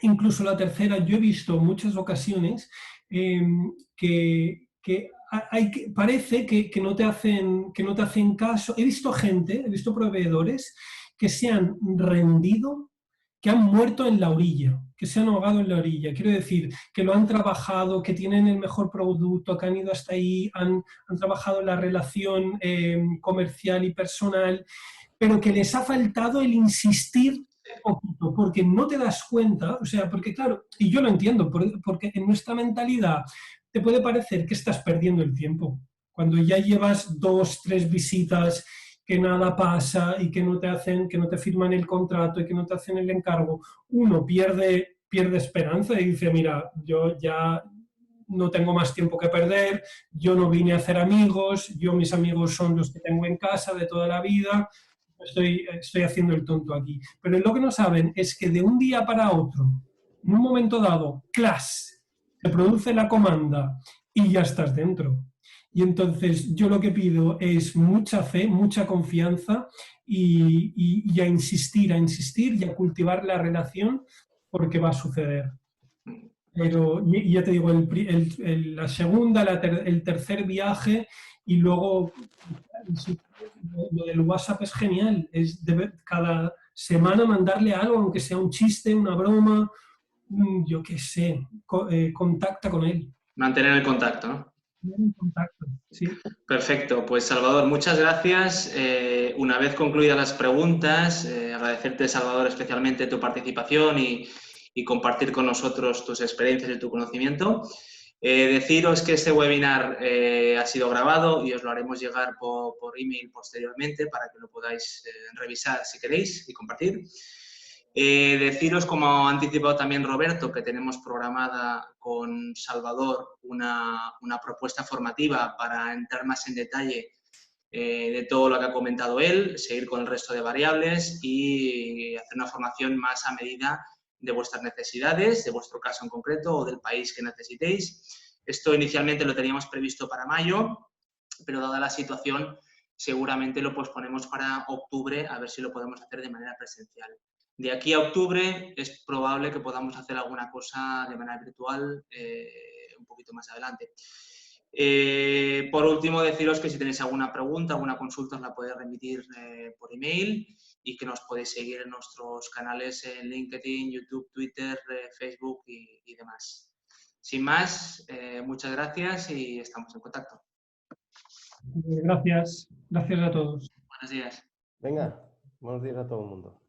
incluso la tercera. Yo he visto muchas ocasiones que parece que no te hacen caso. He visto proveedores que se han rendido, que han muerto en la orilla, que se han ahogado en la orilla. Quiero decir, que lo han trabajado, que tienen el mejor producto, que han ido hasta ahí, han trabajado la relación comercial y personal, pero que les ha faltado el insistir un poquito, porque no te das cuenta, o sea, porque claro, y yo lo entiendo, porque en nuestra mentalidad te puede parecer que estás perdiendo el tiempo. Cuando ya llevas 2, 3 visitas, que nada pasa y que no te firman el contrato y que no te hacen el encargo, uno pierde esperanza y dice, mira, yo ya no tengo más tiempo que perder, yo no vine a hacer amigos, mis amigos son los que tengo en casa de toda la vida, estoy haciendo el tonto aquí. Pero lo que no saben es que de un día para otro, en un momento dado, ¡clas!, se produce la comanda y ya estás dentro. Y entonces yo lo que pido es mucha fe, mucha confianza y a insistir y a cultivar la relación, porque va a suceder. Pero ya te digo, la segunda, el tercer viaje y luego lo del WhatsApp es genial. Es cada semana mandarle algo, aunque sea un chiste, una broma, yo qué sé, contacta con él. Mantener el contacto, ¿no? En contacto, sí. Perfecto, pues Salvador, muchas gracias. Una vez concluidas las preguntas, agradecerte, Salvador, especialmente tu participación y compartir con nosotros tus experiencias y tu conocimiento. Deciros que este webinar ha sido grabado y os lo haremos llegar por email posteriormente para que lo podáis revisar si queréis y compartir. Deciros, como ha anticipado también Roberto, que tenemos programada con Salvador una propuesta formativa para entrar más en detalle de todo lo que ha comentado él, seguir con el resto de variables y hacer una formación más a medida de vuestras necesidades, de vuestro caso en concreto o del país que necesitéis. Esto inicialmente lo teníamos previsto para mayo, pero dada la situación seguramente lo posponemos para octubre a ver si lo podemos hacer de manera presencial. De aquí a octubre es probable que podamos hacer alguna cosa de manera virtual un poquito más adelante. Por último, deciros que si tenéis alguna pregunta, alguna consulta, os la podéis remitir por email y que nos podéis seguir en nuestros canales en LinkedIn, YouTube, Twitter, Facebook y demás. Sin más, muchas gracias y estamos en contacto. Gracias. Gracias a todos. Buenos días. Venga, buenos días a todo el mundo.